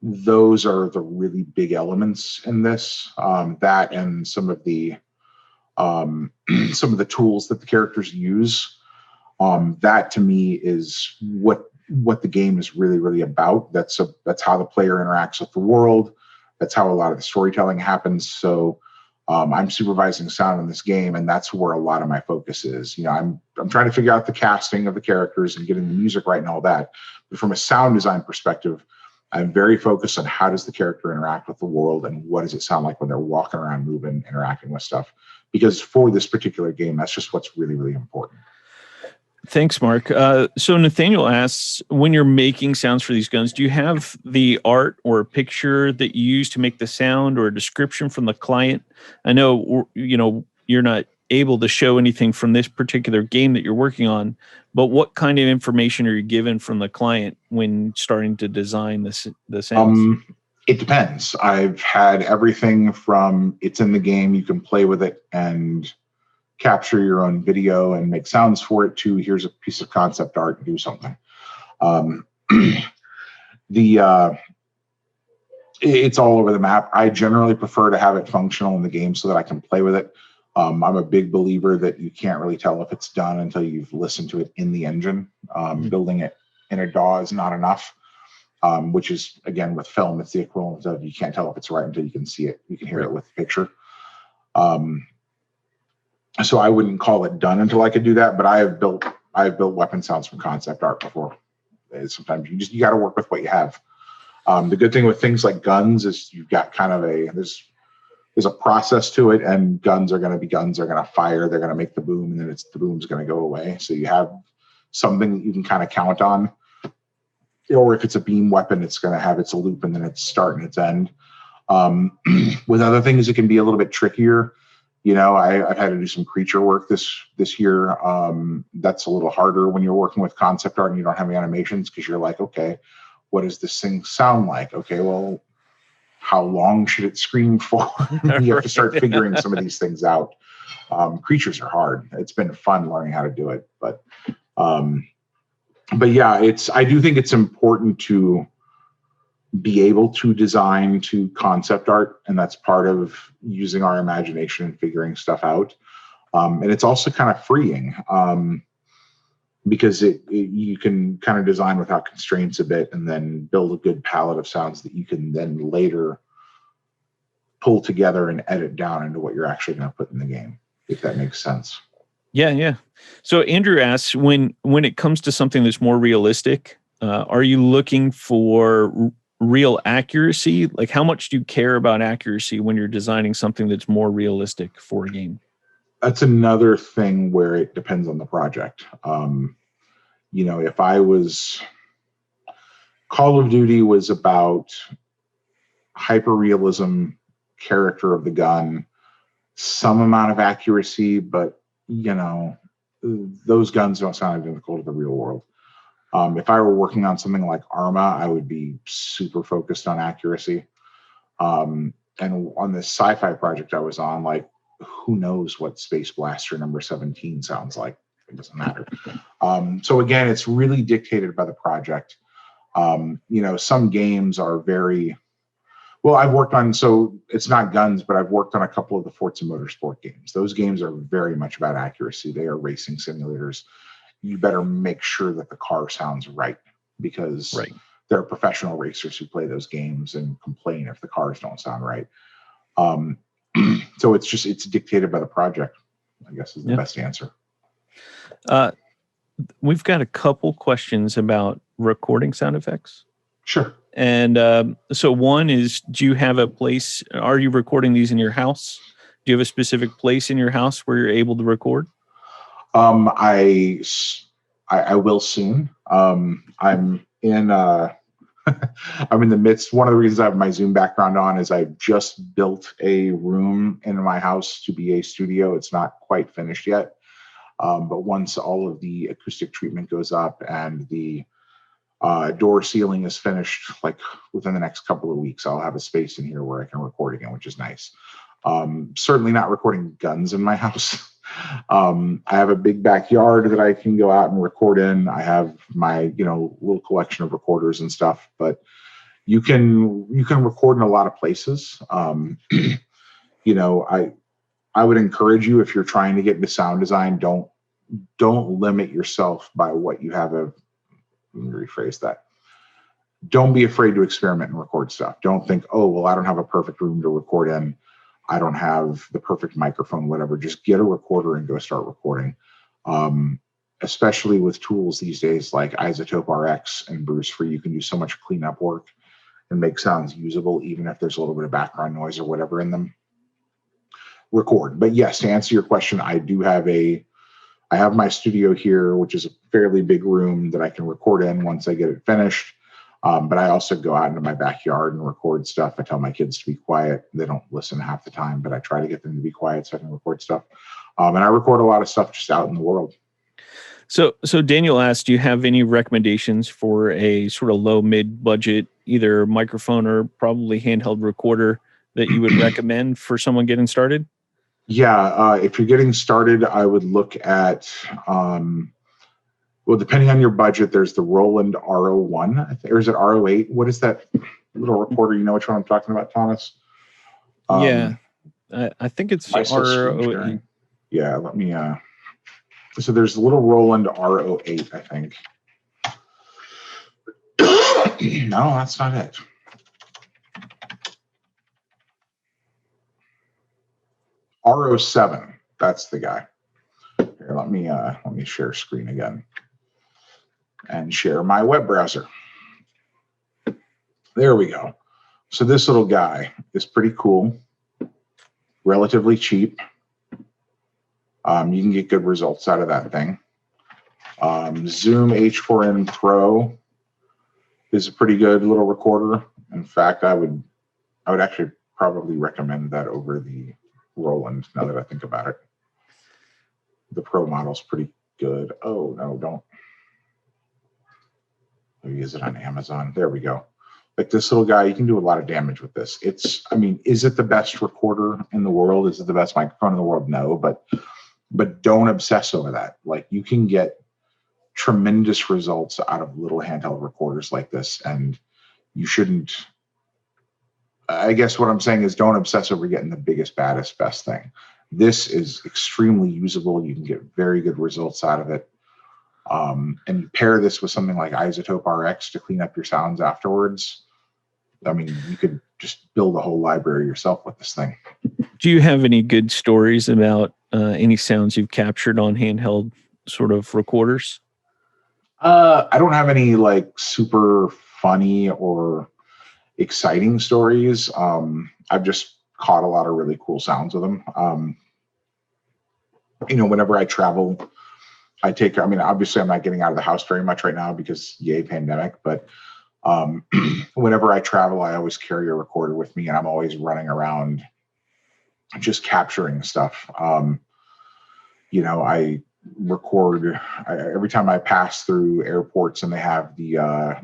those are the really big elements in this. That and some of the tools that the characters use. That to me is what the game is really, really about. That's how the player interacts with the world. That's how a lot of the storytelling happens. So I'm supervising sound in this game, and that's where a lot of my focus is. I'm trying to figure out the casting of the characters and getting the music right and all that. But from a sound design perspective, I'm very focused on how does the character interact with the world and what does it sound like when they're walking around, moving, interacting with stuff. Because for this particular game, that's just what's really, really important. Thanks, Mark. So Nathaniel asks, when you're making sounds for these guns, do you have the art or a picture that you use to make the sound, or a description from the client? I know, you're not able to show anything from this particular game that you're working on, but what kind of information are you given from the client when starting to design the sounds? It depends. I've had everything from it's in the game, you can play with it and capture your own video and make sounds for it, to here's a piece of concept art and do something. It's all over the map. I generally prefer to have it functional in the game so that I can play with it. I'm a big believer that you can't really tell if it's done until you've listened to it in the engine. Building it in a DAW is not enough, which is, again, with film, it's the equivalent of you can't tell if it's right until you can see it. You can hear it with the picture. So I wouldn't call it done until I could do that, but I have built weapon sounds from concept art before. Sometimes you got to work with what you have. The good thing with things like guns is you've got kind of there's a process to it, and guns are going to fire, they're going to make the boom, and then the boom's going to go away. So you have something that you can kind of count on. Or if it's a beam weapon, it's going to have its loop and then its start and its end. With other things, it can be a little bit trickier. I've had to do some creature work this year. That's a little harder when you're working with concept art and you don't have any animations, because you're like, okay, what does this thing sound like? Okay, well, how long should it scream for? You have to start figuring some of these things out. Creatures are hard. It's been fun learning how to do it, but yeah, I do think it's important to be able to design to concept art, and that's part of using our imagination and figuring stuff out. And it's also kind of freeing, because you can kind of design without constraints a bit, and then build a good palette of sounds that you can then later pull together and edit down into what you're actually going to put in the game, if that makes sense. Yeah. So Andrew asks, when it comes to something that's more realistic, are you looking for real accuracy? Like, how much do you care about accuracy when you're designing something that's more realistic for a game? That's another thing where it depends on the project. If I was Call of Duty was about hyper-realism, character of the gun, some amount of accuracy, but those guns don't sound identical to the real world. If I were working on something like Arma, I would be super focused on accuracy. And on this sci-fi project I was on, like, who knows what Space Blaster number 17 sounds like? It doesn't matter. So again, it's really dictated by the project. Some games are very, Well, I've worked on, so it's not guns, but I've worked on a couple of the Forza Motorsport games. Those games are very much about accuracy. They are racing simulators. You better make sure that the car sounds right, because Right. there are professional racers who play those games and complain if the cars don't sound right. So it's dictated by the project, I guess, is the best answer. We've got a couple questions about recording sound effects. Sure. And so one is, do you have a place? Are you recording these in your house? Do you have a specific place in your house where you're able to record? I will soon. I'm in I'm in the midst. One of the reasons I have my Zoom background on is I've just built a room in my house to be a studio. It's not quite finished yet. But once all of the acoustic treatment goes up and the door ceiling is finished, like within the next couple of weeks, I'll have a space in here where I can record again, which is nice. Certainly not recording guns in my house. I have a big backyard that I can go out and record in. I have my, little collection of recorders and stuff, but you can record in a lot of places. I would encourage you, if you're trying to get into sound design, don't limit yourself by what you have. Let me rephrase that. Don't be afraid to experiment and record stuff. Don't think, oh, well, I don't have a perfect room to record in. I don't have the perfect microphone, whatever. Just get a recorder and go start recording. Especially with tools these days like Isotope RX and Bruce Free, you can do so much cleanup work and make sounds usable, even if there's a little bit of background noise or whatever in them. Record. But yes, to answer your question, I have my studio here, which is a fairly big room that I can record in once I get it finished. But I also go out into my backyard and record stuff. I tell my kids to be quiet. They don't listen half the time, but I try to get them to be quiet so I can record stuff. And I record a lot of stuff just out in the world. So Daniel asked, do you have any recommendations for a sort of low mid budget, either microphone or probably handheld recorder that you would recommend for someone getting started? Yeah, if you're getting started, I would look at, well, depending on your budget, there's the Roland R01, or is it R08? What is that little recorder? You know which one I'm talking about, Thomas? Yeah, I think it's R08. Yeah, let me, so there's the little Roland R08, I think. No, that's not it. R07, that's the guy. Here, let me share screen again and share my web browser. There we go. So this little guy is pretty cool, relatively cheap. You can get good results out of that thing. Zoom H4n Pro is a pretty good little recorder. In fact, I would actually probably recommend that over the Roland, now that I think about it. The Pro model's pretty good. Oh, no, don't. Maybe is it on Amazon? There we go. Like this little guy, you can do a lot of damage with this. Is it the best recorder in the world? Is it the best microphone in the world? No, but don't obsess over that. Like, you can get tremendous results out of little handheld recorders like this, and you shouldn't. I guess what I'm saying is, don't obsess over getting the biggest, baddest, best thing. This is extremely usable. You can get very good results out of it. And you pair this with something like Isotope RX to clean up your sounds afterwards. I mean, you could just build a whole library yourself with this thing. Do you have any good stories about any sounds you've captured on handheld sort of recorders? I don't have any like super funny or exciting stories. I've just caught a lot of really cool sounds with them. Whenever I travel, obviously I'm not getting out of the house very much right now because yay pandemic, but whenever I travel, I always carry a recorder with me, and I'm always running around just capturing stuff. I record every time I pass through airports and they have the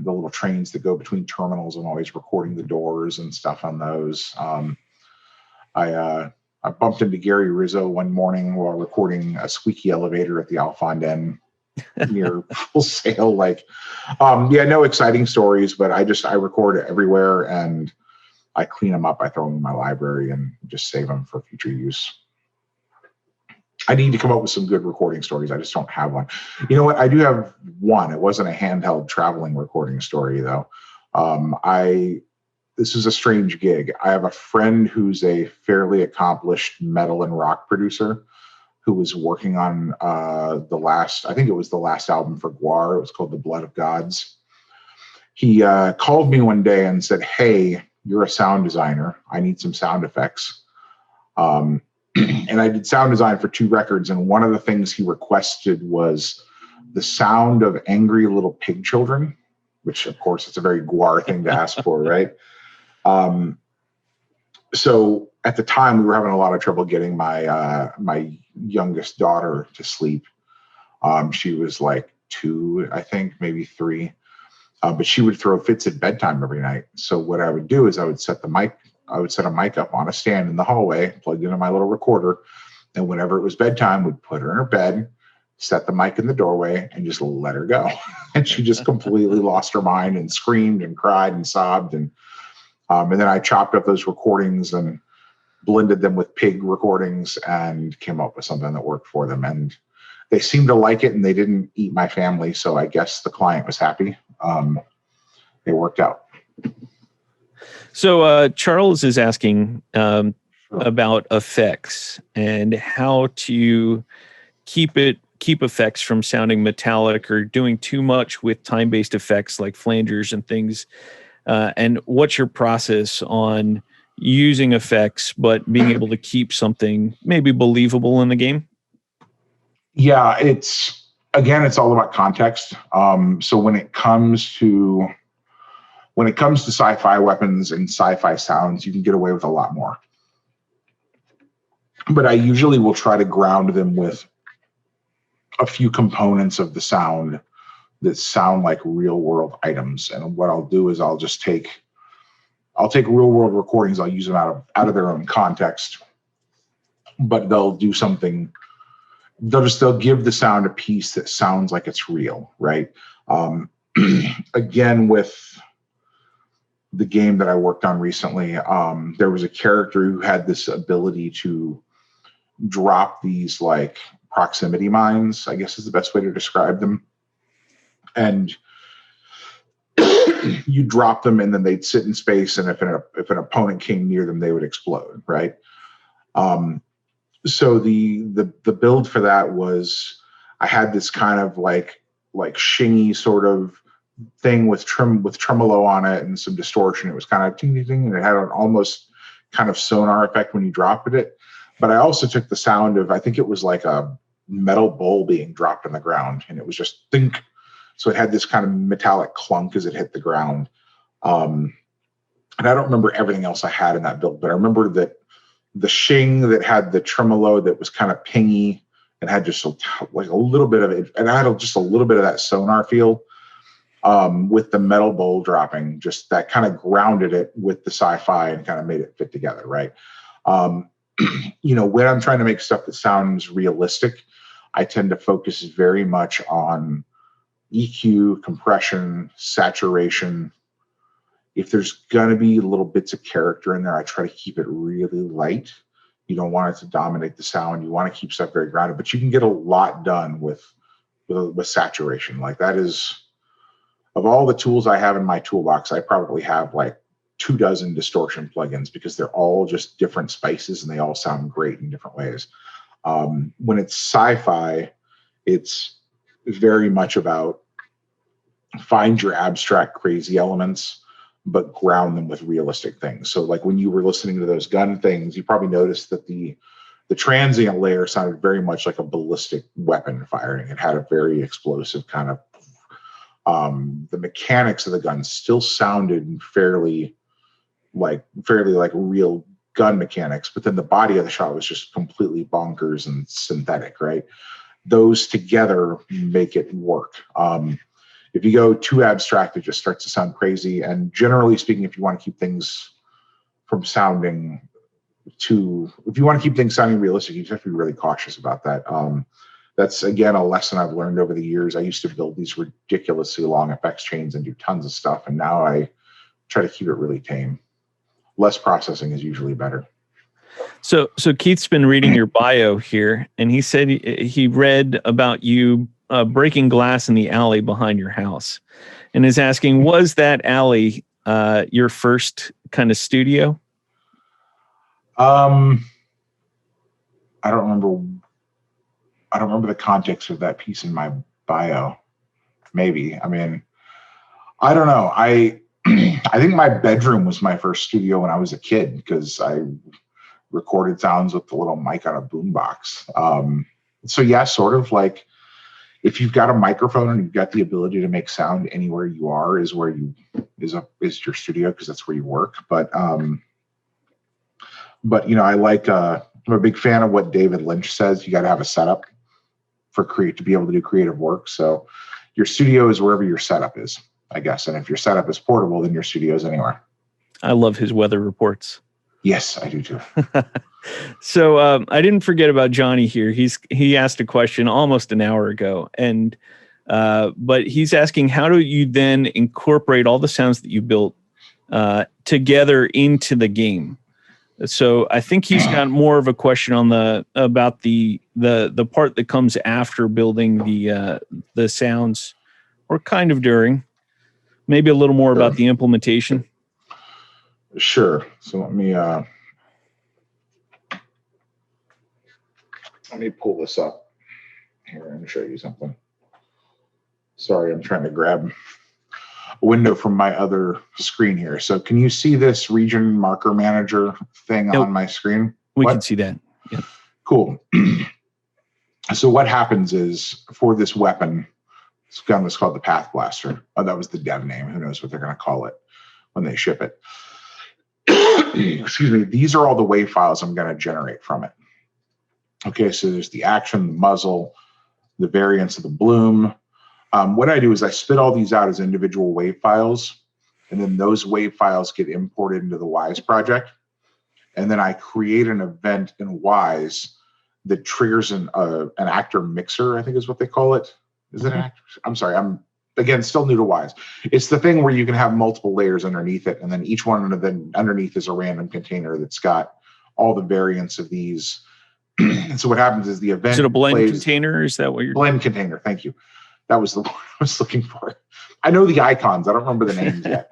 little trains that go between terminals. I'm always recording the doors and stuff on those. I bumped into Gary Rizzo one morning while recording a squeaky elevator at the Alfond near Full Sail. No exciting stories, but I record everywhere, and I clean them up, I throw them in my library and just save them for future use. I need to come up with some good recording stories. I just don't have one. You know what? I do have one. It wasn't a handheld traveling recording story, though. This is a strange gig. I have a friend who's a fairly accomplished metal and rock producer who was working on I think it was the last album for Guar. It was called The Blood of Gods. He called me one day and said, "Hey, you're a sound designer. I need some sound effects." And I did sound design for 2 records. And one of the things he requested was the sound of angry little pig children, which of course it's a very Guar thing to ask for, right? So at the time we were having a lot of trouble getting my youngest daughter to sleep. She was like 2, I think, maybe 3. But she would throw fits at bedtime every night. So what I would do is I would set a mic up on a stand in the hallway, plugged into my little recorder. And whenever it was bedtime, we'd put her in her bed, set the mic in the doorway, and just let her go. And she just completely lost her mind and screamed and cried and sobbed. And then I chopped up those recordings and blended them with pig recordings and came up with something that worked for them. And they seemed to like it, and they didn't eat my family. So I guess the client was happy. It worked out. So Charles is asking about effects and how to keep effects from sounding metallic or doing too much with time-based effects like flangers and things. And what's your process on using effects but being able to keep something maybe believable in the game? Yeah, it's all about context. So when it comes to sci-fi weapons and sci-fi sounds, you can get away with a lot more. But I usually will try to ground them with a few components of the sound that sound like real world items. And what I'll do is I'll take real world recordings. I'll use them out of their own context, but they'll do something. They'll give the sound a piece that sounds like it's real, right? Again, with the game that I worked on recently, there was a character who had this ability to drop these like proximity mines, I guess is the best way to describe them. And you drop them and then they'd sit in space. And if an opponent came near them, they would explode, right? So the build for that was I had this kind of like shingy sort of thing with tremolo on it and some distortion. It was kind of ting ting ting, and it had an almost kind of sonar effect when you dropped it. But I also took the sound of, I think it was like a metal bowl being dropped on the ground, and it was just think. So it had this kind of metallic clunk as it hit the ground. And I don't remember everything else I had in that build, but I remember that the shing that had the tremolo that was kind of pingy and had just like a little bit of it, and I had just a little bit of that sonar feel with the metal bowl dropping, just that kind of grounded it with the sci-fi and kind of made it fit together, right? When I'm trying to make stuff that sounds realistic, I tend to focus very much on EQ, compression, saturation. If there's going to be little bits of character in there, I try to keep it really light. You don't want it to dominate the sound. You want to keep stuff very grounded, but you can get a lot done with saturation. Like that is, of all the tools I have in my toolbox, I probably have like 24 distortion plugins because they're all just different spices and they all sound great in different ways. When it's sci-fi, it's very much about find your abstract crazy elements, but ground them with realistic things. So like when you were listening to those gun things, you probably noticed that the transient layer sounded very much like a ballistic weapon firing. It had a very explosive kind of, the mechanics of the gun still sounded fairly like real gun mechanics, but then the body of the shot was just completely bonkers and synthetic, right? Those together make it work. If you go too abstract, it just starts to sound crazy. And generally speaking, if you want to keep things sounding realistic, you just have to be really cautious about that. That's, again, a lesson I've learned over the years. I used to build these ridiculously long effects chains and do tons of stuff, and now I try to keep it really tame. less processing is usually better. So Keith's been reading your bio here, and he said he read about you breaking glass in the alley behind your house, and is asking, was that alley your first kind of studio? I don't remember the context of that piece in my bio. Maybe. I mean, I don't know. I think my bedroom was my first studio when I was a kid, because I recorded sounds with the little mic on a boombox. So yeah, sort of like, if you've got a microphone and you've got the ability to make sound anywhere you are is your studio, because that's where you work. But you know, I'm a big fan of what David Lynch says. You got to have a setup to be able to do creative work. So your studio is wherever your setup is, I guess. And if your setup is portable, then your studio is anywhere. I love his weather reports. Yes, I do too. So I didn't forget about Johnny here. He asked a question almost an hour ago, and but he's asking, how do you then incorporate all the sounds that you built together into the game? So I think he's got more of a question on about the part that comes after building the sounds, or kind of during, maybe a little more about the implementation. Sure. So let me pull this up here and show you something. Sorry, I'm trying to grab a window from my other screen here. So can you see this region marker manager thing on my screen? We can see that. Yep. Cool. So what happens is, for this weapon, this gun was called the Path Blaster. Oh, that was the dev name. Who knows what they're going to call it when they ship it. Excuse me. These are all the wave files I'm going to generate from it. Okay, so there's the action, the muzzle, the variance of the bloom. What I do is I spit all these out as individual wave files, and then those wave files get imported into the Wise project. And then I create an event in Wise that triggers an actor mixer, I think is what they call it. Is it an actor? I'm sorry, I'm, again, still new to Wise. It's the thing where you can have multiple layers underneath it, and then each one underneath is a random container that's got all the variants of these. And so what happens is the event. Is it a blend container? Is that what you're blend container? Thank you. That was the word I was looking for. I know the icons. I don't remember the names yet.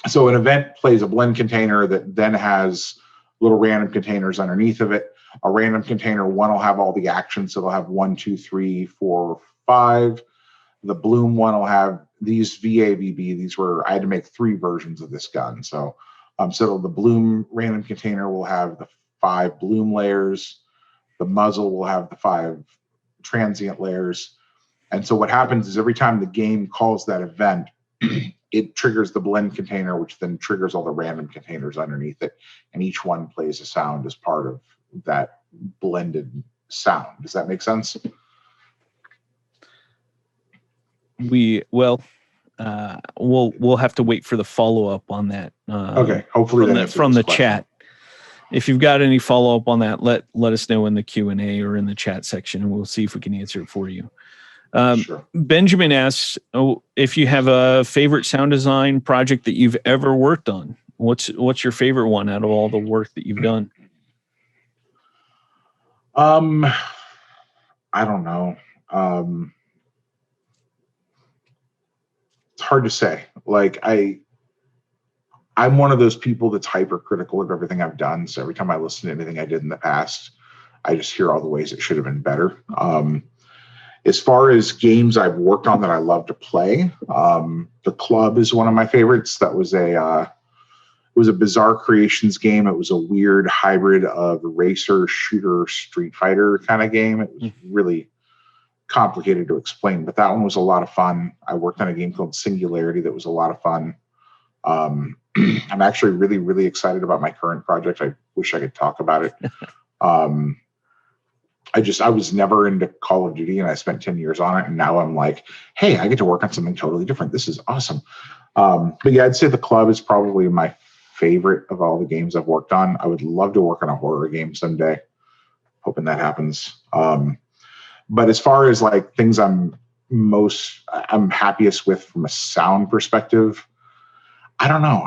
So an event plays a blend container that then has little random containers underneath of it. A random container, one will have all the actions. So they'll have 1, 2, 3, 4, 5. The bloom one will have these VAVB. These were, I had to make 3 versions of this gun. So the bloom random container will have the 5 bloom layers. The muzzle will have the 5 transient layers. And so what happens is, every time the game calls that event, it triggers the blend container, which then triggers all the random containers underneath it. And each one plays a sound as part of that blended sound. Does that make sense? We'll have to wait for the follow-up on that. Okay. Hopefully from the chat. If you've got any follow-up on that, let us know in the Q&A or in the chat section, and we'll see if we can answer it for you. Sure. Benjamin asks, if you have a favorite sound design project that you've ever worked on. What's your favorite one out of all the work that you've done? I don't know. It's hard to say. Like, I'm one of those people that's hypercritical of everything I've done. So every time I listen to anything I did in the past, I just hear all the ways it should have been better. As far as games I've worked on that I love to play, The Club is one of my favorites. That was it was a Bizarre Creations game. It was a weird hybrid of racer, shooter, Street Fighter kind of game. It was really complicated to explain, but that one was a lot of fun. I worked on a game called Singularity that was a lot of fun. I'm actually really, really excited about my current project. I wish I could talk about it. I was never into Call of Duty, and I spent 10 years on it. And now I'm like, hey, I get to work on something totally different. This is awesome. But yeah, I'd say The Club is probably my favorite of all the games I've worked on. I would love to work on a horror game someday. Hoping that happens. But as far as like things I'm happiest with from a sound perspective, I don't know.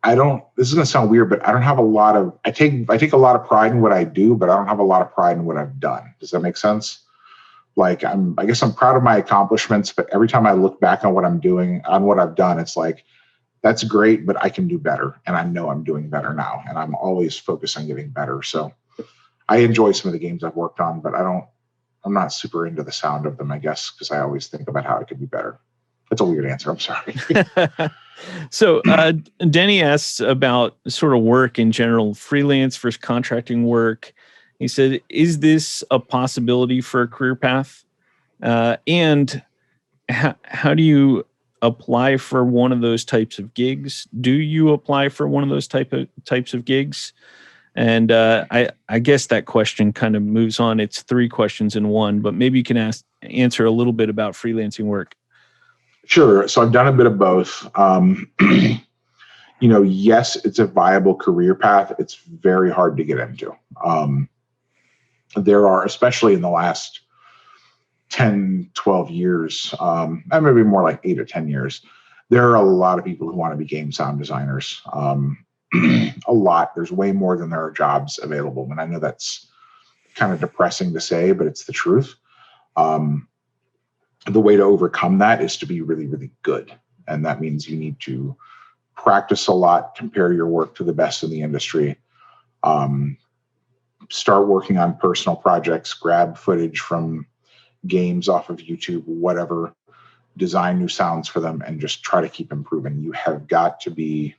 this is going to sound weird, but I don't have a lot of, I take a lot of pride in what I do, but I don't have a lot of pride in what I've done. Does that make sense? Like I guess I'm proud of my accomplishments, but every time I look back on what I'm doing, on what I've done, it's like, that's great, but I can do better. And I know I'm doing better now. And I'm always focused on getting better. So I enjoy some of the games I've worked on, but I'm not super into the sound of them, I guess, because I always think about how it could be better. That's a weird answer. I'm sorry. So Denny asks about sort of work in general, freelance versus contracting work. He said, is this a possibility for a career path? And how do you apply for one of those types of gigs? Do you apply for one of those types of gigs? And I guess that question kind of moves on. It's 3 questions in one, but maybe you can answer a little bit about freelancing work. Sure. So I've done a bit of both. Yes, it's a viable career path. It's very hard to get into. There are, especially in the last 10, 12 years, and maybe more like 8 or 10 years, there are a lot of people who want to be game sound designers. A lot. There's way more than there are jobs available. And I know that's kind of depressing to say, but it's the truth. The way to overcome that is to be really, really good. And that means you need to practice a lot, compare your work to the best in the industry, start working on personal projects, grab footage from games off of YouTube, whatever, design new sounds for them, and just try to keep improving. You have got to be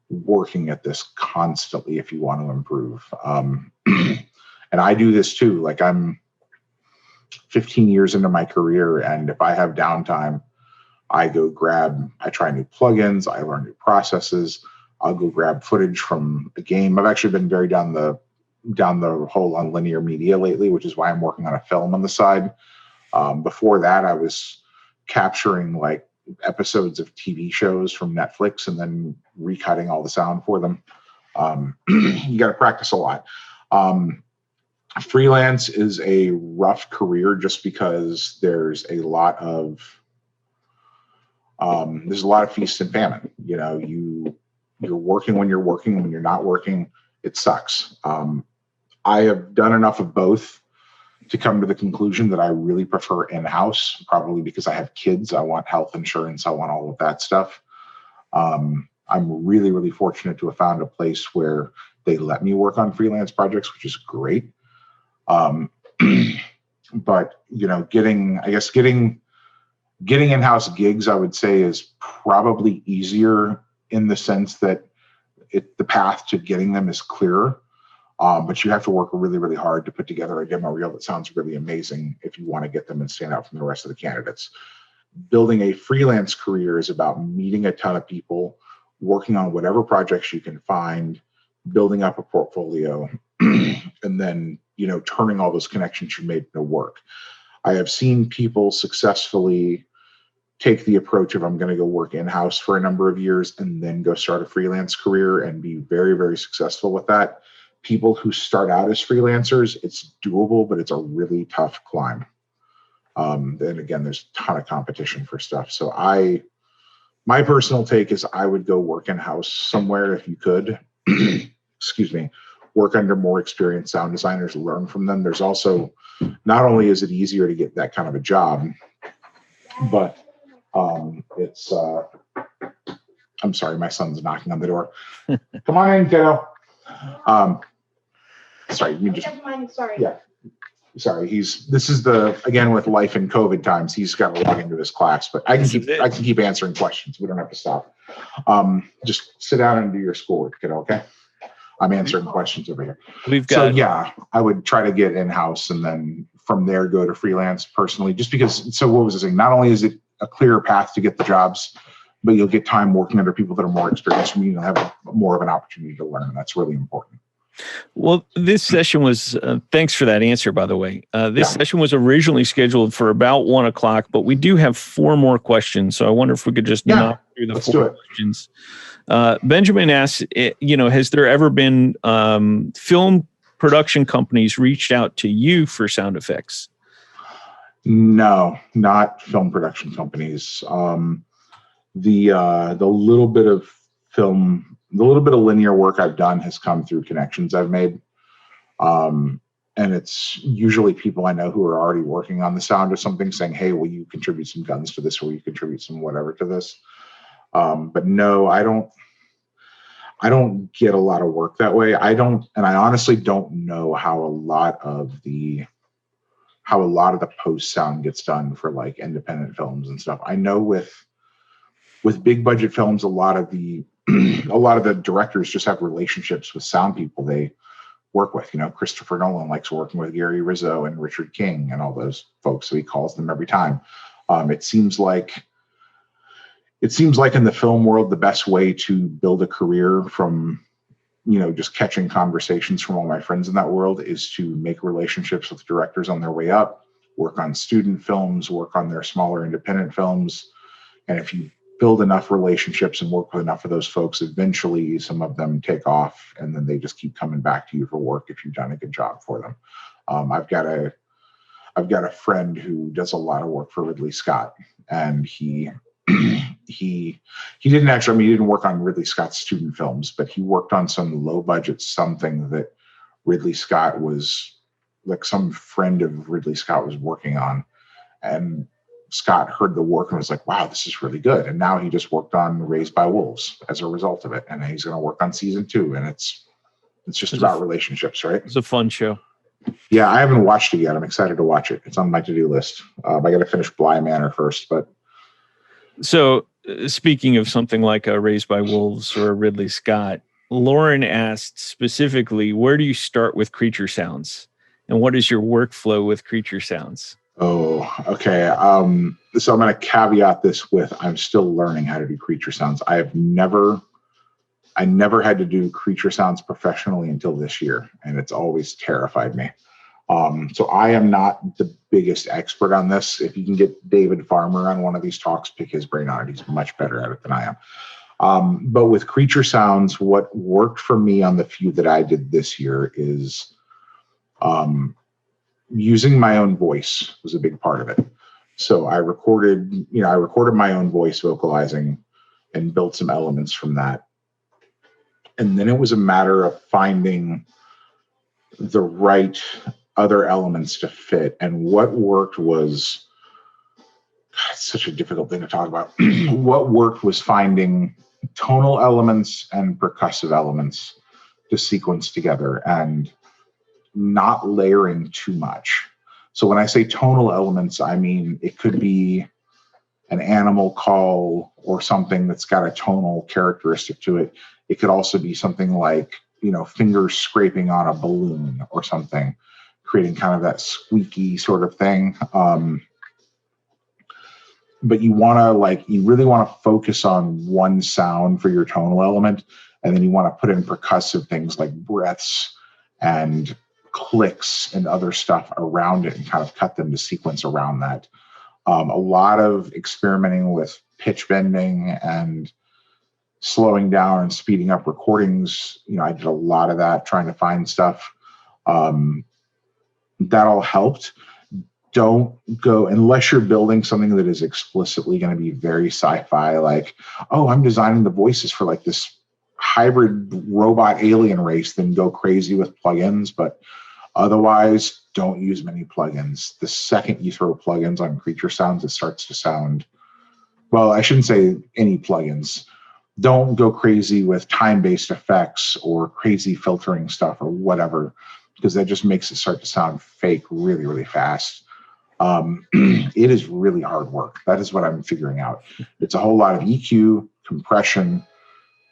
working at this constantly if you want to improve. And I do this too. Like I'm 15 years into my career, and if I have downtime, I try new plugins, I learn new processes, I'll go grab footage from a game. I've actually been very down the hole on linear media lately, which is why I'm working on a film on the side. Before that, I was capturing like episodes of TV shows from Netflix and then recutting all the sound for them. You got to practice a lot. Freelance is a rough career just because there's a lot of feast and famine. You're working when you're working. When you're not working, it sucks. I have done enough of both to come to the conclusion that I really prefer in-house, probably because I have kids. I want health insurance. I want all of that stuff. I'm really, really fortunate to have found a place where they let me work on freelance projects, which is great. But getting in-house gigs, I would say, is probably easier in the sense that the path to getting them is clearer. But you have to work really, really hard to put together a demo reel that sounds really amazing if you want to get them and stand out from the rest of the candidates. Building a freelance career is about meeting a ton of people, working on whatever projects you can find, building up a portfolio, and then, turning all those connections you made to work. I have seen people successfully take the approach of I'm going to go work in-house for a number of years and then go start a freelance career and be very, very successful with that. People who start out as freelancers, it's doable, but it's a really tough climb. Then again, there's a ton of competition for stuff. So my personal take is I would go work in-house somewhere if you could. Excuse me. Work under more experienced sound designers, learn from them. There's also, not only is it easier to get that kind of a job, but it's, I'm sorry, my son's knocking on the door. Come on in, kiddo. Sorry, you just, sorry. Yeah, sorry. This is again, with life in COVID times, he's got to log into his class, but I can keep answering questions. We don't have to stop. Just sit down and do your schoolwork, kiddo, okay? I'm answering questions over here. I would try to get in-house and then from there go to freelance personally, just because. So what was I saying? Not only is it a clearer path to get the jobs, but you'll get time working under people that are more experienced and you'll have more of an opportunity to learn. That's really important. Well, this session was, thanks for that answer, by the way. This session was originally scheduled for about 1:00, but we do have 4 more questions. So I wonder if we could just knock through the 4 questions. Benjamin asks, has there ever been film production companies reached out to you for sound effects? No, not film production companies. The little bit of film, the little bit of linear work I've done has come through connections I've made. And it's usually people I know who are already working on the sound or something saying, hey, will you contribute some guns to this, or will you contribute some whatever to this? But no, I don't get a lot of work that way. I honestly don't know how a lot of the post sound gets done for like independent films and stuff. I know with big budget films, a lot of the directors just have relationships with sound people they work with. Christopher Nolan likes working with Gary Rizzo and Richard King and all those folks, so he calls them every time. It seems like in the film world, the best way to build a career from just catching conversations from all my friends in that world is to make relationships with directors on their way up, work on student films, work on their smaller independent films. And if you build enough relationships and work with enough of those folks, eventually some of them take off, and then they just keep coming back to you for work if you've done a good job for them. I've got a friend who does a lot of work for Ridley Scott, and he didn't actually, he didn't work on Ridley Scott's student films, but he worked on some low budget something that Ridley Scott was, like, some friend of Ridley Scott was working on, and Scott heard the work and was like, wow, this is really good. And now he just worked on Raised by Wolves as a result of it. And he's going to work on season 2. And it's just about relationships, right? It's a fun show. Yeah, I haven't watched it yet. I'm excited to watch it. It's on my to-do list. I got to finish Bly Manor first. But so speaking of something like a Raised by Wolves or a Ridley Scott, Lauren asked specifically, where do you start with creature sounds? And what is your workflow with creature sounds? Oh, okay. So I'm going to caveat this with, I'm still learning how to do creature sounds. I never had to do creature sounds professionally until this year, and it's always terrified me. So I am not the biggest expert on this. If you can get David Farmer on one of these talks, pick his brain on it. He's much better at it than I am. But with creature sounds, what worked for me on the few that I did this year is using my own voice was a big part of it. So I recorded my own voice vocalizing and built some elements from that. And then it was a matter of finding the right other elements to fit. And what worked was, it's such a difficult thing to talk about. What worked was finding tonal elements and percussive elements to sequence together and not layering too much. So when I say tonal elements, I mean it could be an animal call or something that's got a tonal characteristic to it. It could also be something like, fingers scraping on a balloon or something, creating kind of that squeaky sort of thing. But you really want to focus on one sound for your tonal element, and then you want to put in percussive things like breaths and clicks and other stuff around it and kind of cut them to sequence around that. A lot of experimenting with pitch bending and slowing down and speeding up recordings. I did a lot of that, trying to find stuff. That all helped. Don't go, unless you're building something that is explicitly going to be very sci-fi, like, oh, I'm designing the voices for like this hybrid robot alien race, then go crazy with plugins. But otherwise, don't use many plugins. The second you throw plugins on creature sounds, it starts to sound, well, I shouldn't say any plugins. Don't go crazy with time-based effects or crazy filtering stuff or whatever, because that just makes it start to sound fake really, really fast. It is really hard work. That is what I'm figuring out. It's a whole lot of EQ, compression,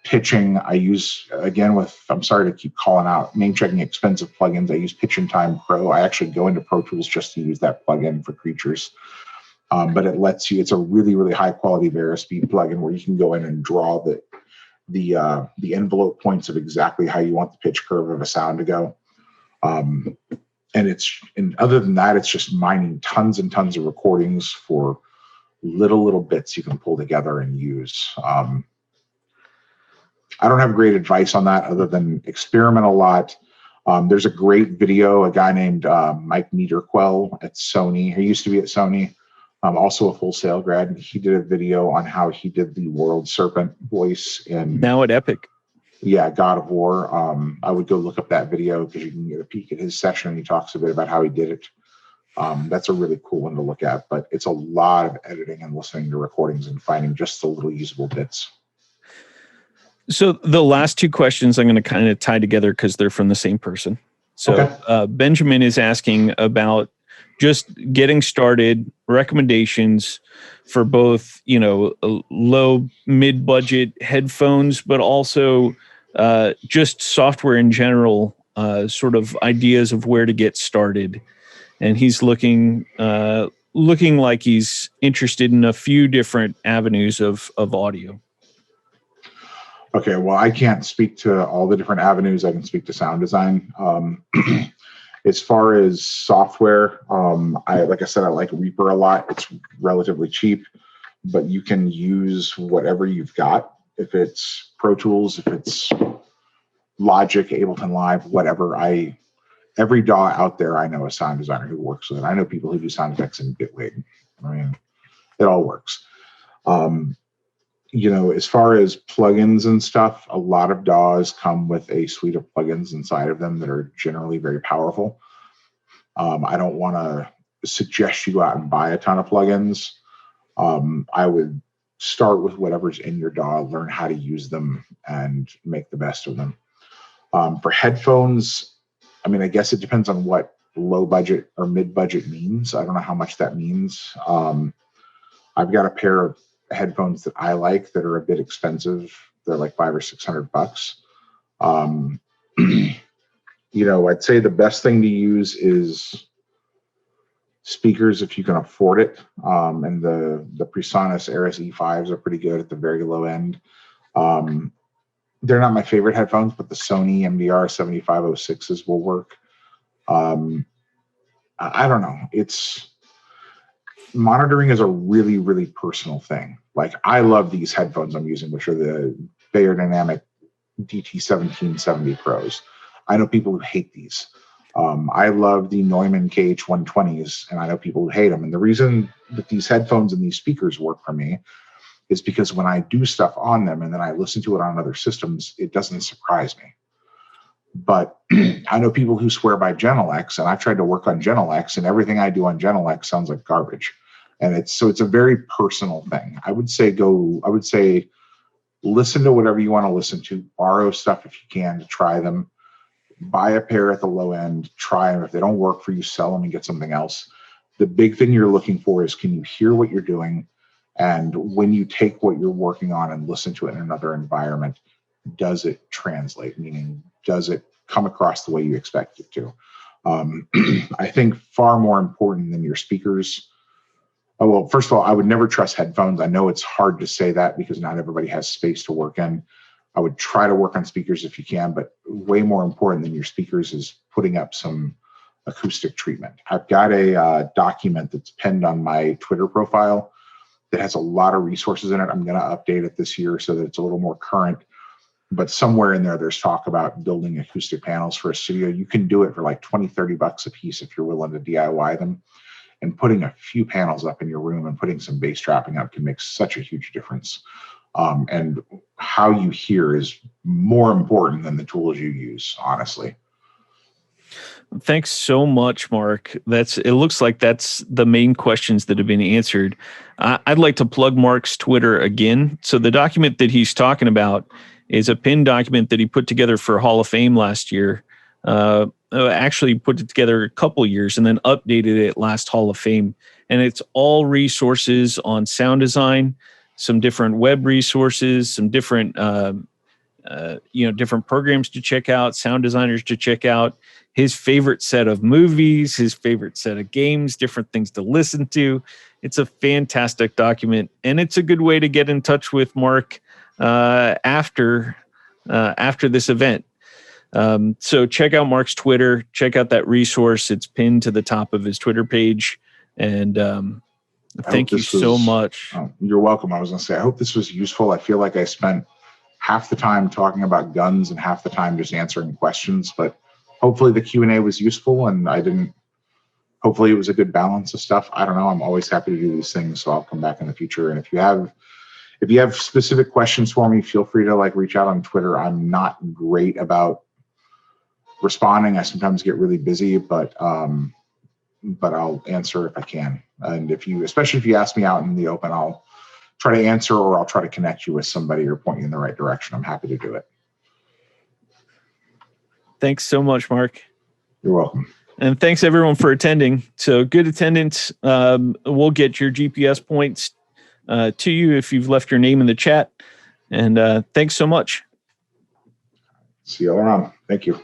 pitching. I use, again, I'm sorry to keep calling out, name checking expensive plugins. I use Pitch and Time Pro. I actually go into Pro Tools just to use that plugin for creatures. But it lets you, it's a really, really high quality Verispeed plugin where you can go in and draw the envelope points of exactly how you want the pitch curve of a sound to go. And other than that, it's just mining tons and tons of recordings for little bits you can pull together and use. I don't have great advice on that other than experiment a lot. There's a great video, a guy named Mike Niederquell at Sony. He used to be at Sony. Also a Full Sail grad, and he did a video on how he did the World Serpent voice in Now at Epic. Yeah, God of War. I would go look up that video because you can get a peek at his session. He talks a bit about how he did it. That's a really cool one to look at, but it's a lot of editing and listening to recordings and finding just the little usable bits. So the last two questions I'm going to kind of tie together because they're from the same person. So Okay. Benjamin is asking about just getting started, recommendations for both, low, mid-budget headphones, but also just software in general, sort of ideas of where to get started. And he's looking like he's interested in a few different avenues of audio. Okay, well, I can't speak to all the different avenues. I can speak to sound design. As far as software, like I said, I like Reaper a lot. It's relatively cheap, but you can use whatever you've got. If it's Pro Tools, if it's Logic, Ableton Live, whatever. Every DAW out there, I know a sound designer who works with it. I know people who do sound effects in Bitwig. I mean, it all works. As far as plugins and stuff, a lot of DAWs come with a suite of plugins inside of them that are generally very powerful. I don't want to suggest you go out and buy a ton of plugins. I would start with whatever's in your DAW, learn how to use them, and make the best of them. For headphones, I guess it depends on what low budget or mid budget means. I don't know how much that means. I've got a pair of headphones that I like that are a bit expensive. They're like $500 or $600. I'd say the best thing to use is speakers if you can afford it. And the Presonus Aris E5s are pretty good at the very low end. They're not my favorite headphones, but the Sony MDR 7506s will work. I don't know. Monitoring is a really, really personal thing. Like, I love these headphones I'm using, which are the Beyerdynamic DT1770 Pros. I know people who hate these. I love the Neumann KH120s, and I know people who hate them. And the reason that these headphones and these speakers work for me is because when I do stuff on them and then I listen to it on other systems, it doesn't surprise me. But I know people who swear by Genelex, and I've tried to work on Genelex, and everything I do on Genelex sounds like garbage. And it's a very personal thing. I would say listen to whatever you want to listen to, borrow stuff if you can to try them, buy a pair at the low end, try them. If they don't work for you, sell them and get something else. The big thing you're looking for is, can you hear what you're doing? And when you take what you're working on and listen to it in another environment, does it translate? Meaning, does it come across the way you expect it to? I think far more important than your speakers. Well, first of all, I would never trust headphones. I know it's hard to say that because not everybody has space to work in. I would try to work on speakers if you can, but way more important than your speakers is putting up some acoustic treatment. I've got a document that's pinned on my Twitter profile that has a lot of resources in it. I'm going to update it this year so that it's a little more current. But somewhere in there, there's talk about building acoustic panels for a studio. You can do it for like $20-$30 a piece if you're willing to DIY them. And putting a few panels up in your room and putting some bass trapping up can make such a huge difference. And how you hear is more important than the tools you use, honestly. Thanks so much, Mark. It looks like that's the main questions that have been answered. I'd like to plug Mark's Twitter again. So the document that he's talking about is a pinned document that he put together for Hall of Fame last year. Actually put it together a couple years and then updated it last Hall of Fame. And it's all resources on sound design, some different web resources, some different, different programs to check out, sound designers to check out, his favorite set of movies, his favorite set of games, different things to listen to. It's a fantastic document, and it's a good way to get in touch with Mark after this event. So check out Mark's Twitter, check out that resource. It's pinned to the top of his Twitter page. And thank you so much. You're welcome. I was going to say, I hope this was useful. I feel like I spent half the time talking about guns and half the time just answering questions, but hopefully the Q&A was useful and I didn't hopefully it was a good balance of stuff. I don't know. I'm always happy to do these things, so I'll come back in the future. And if you have specific questions for me, feel free to reach out on Twitter. I'm not great about responding. I sometimes get really busy, but I'll answer if I can. And especially if you ask me out in the open, I'll try to answer, or I'll try to connect you with somebody or point you in the right direction. I'm happy to do it. Thanks so much, Mark. You're welcome. And thanks everyone for attending. So good attendance. We'll get your GPS points to you if you've left your name in the chat. And thanks so much. See you all around. Thank you.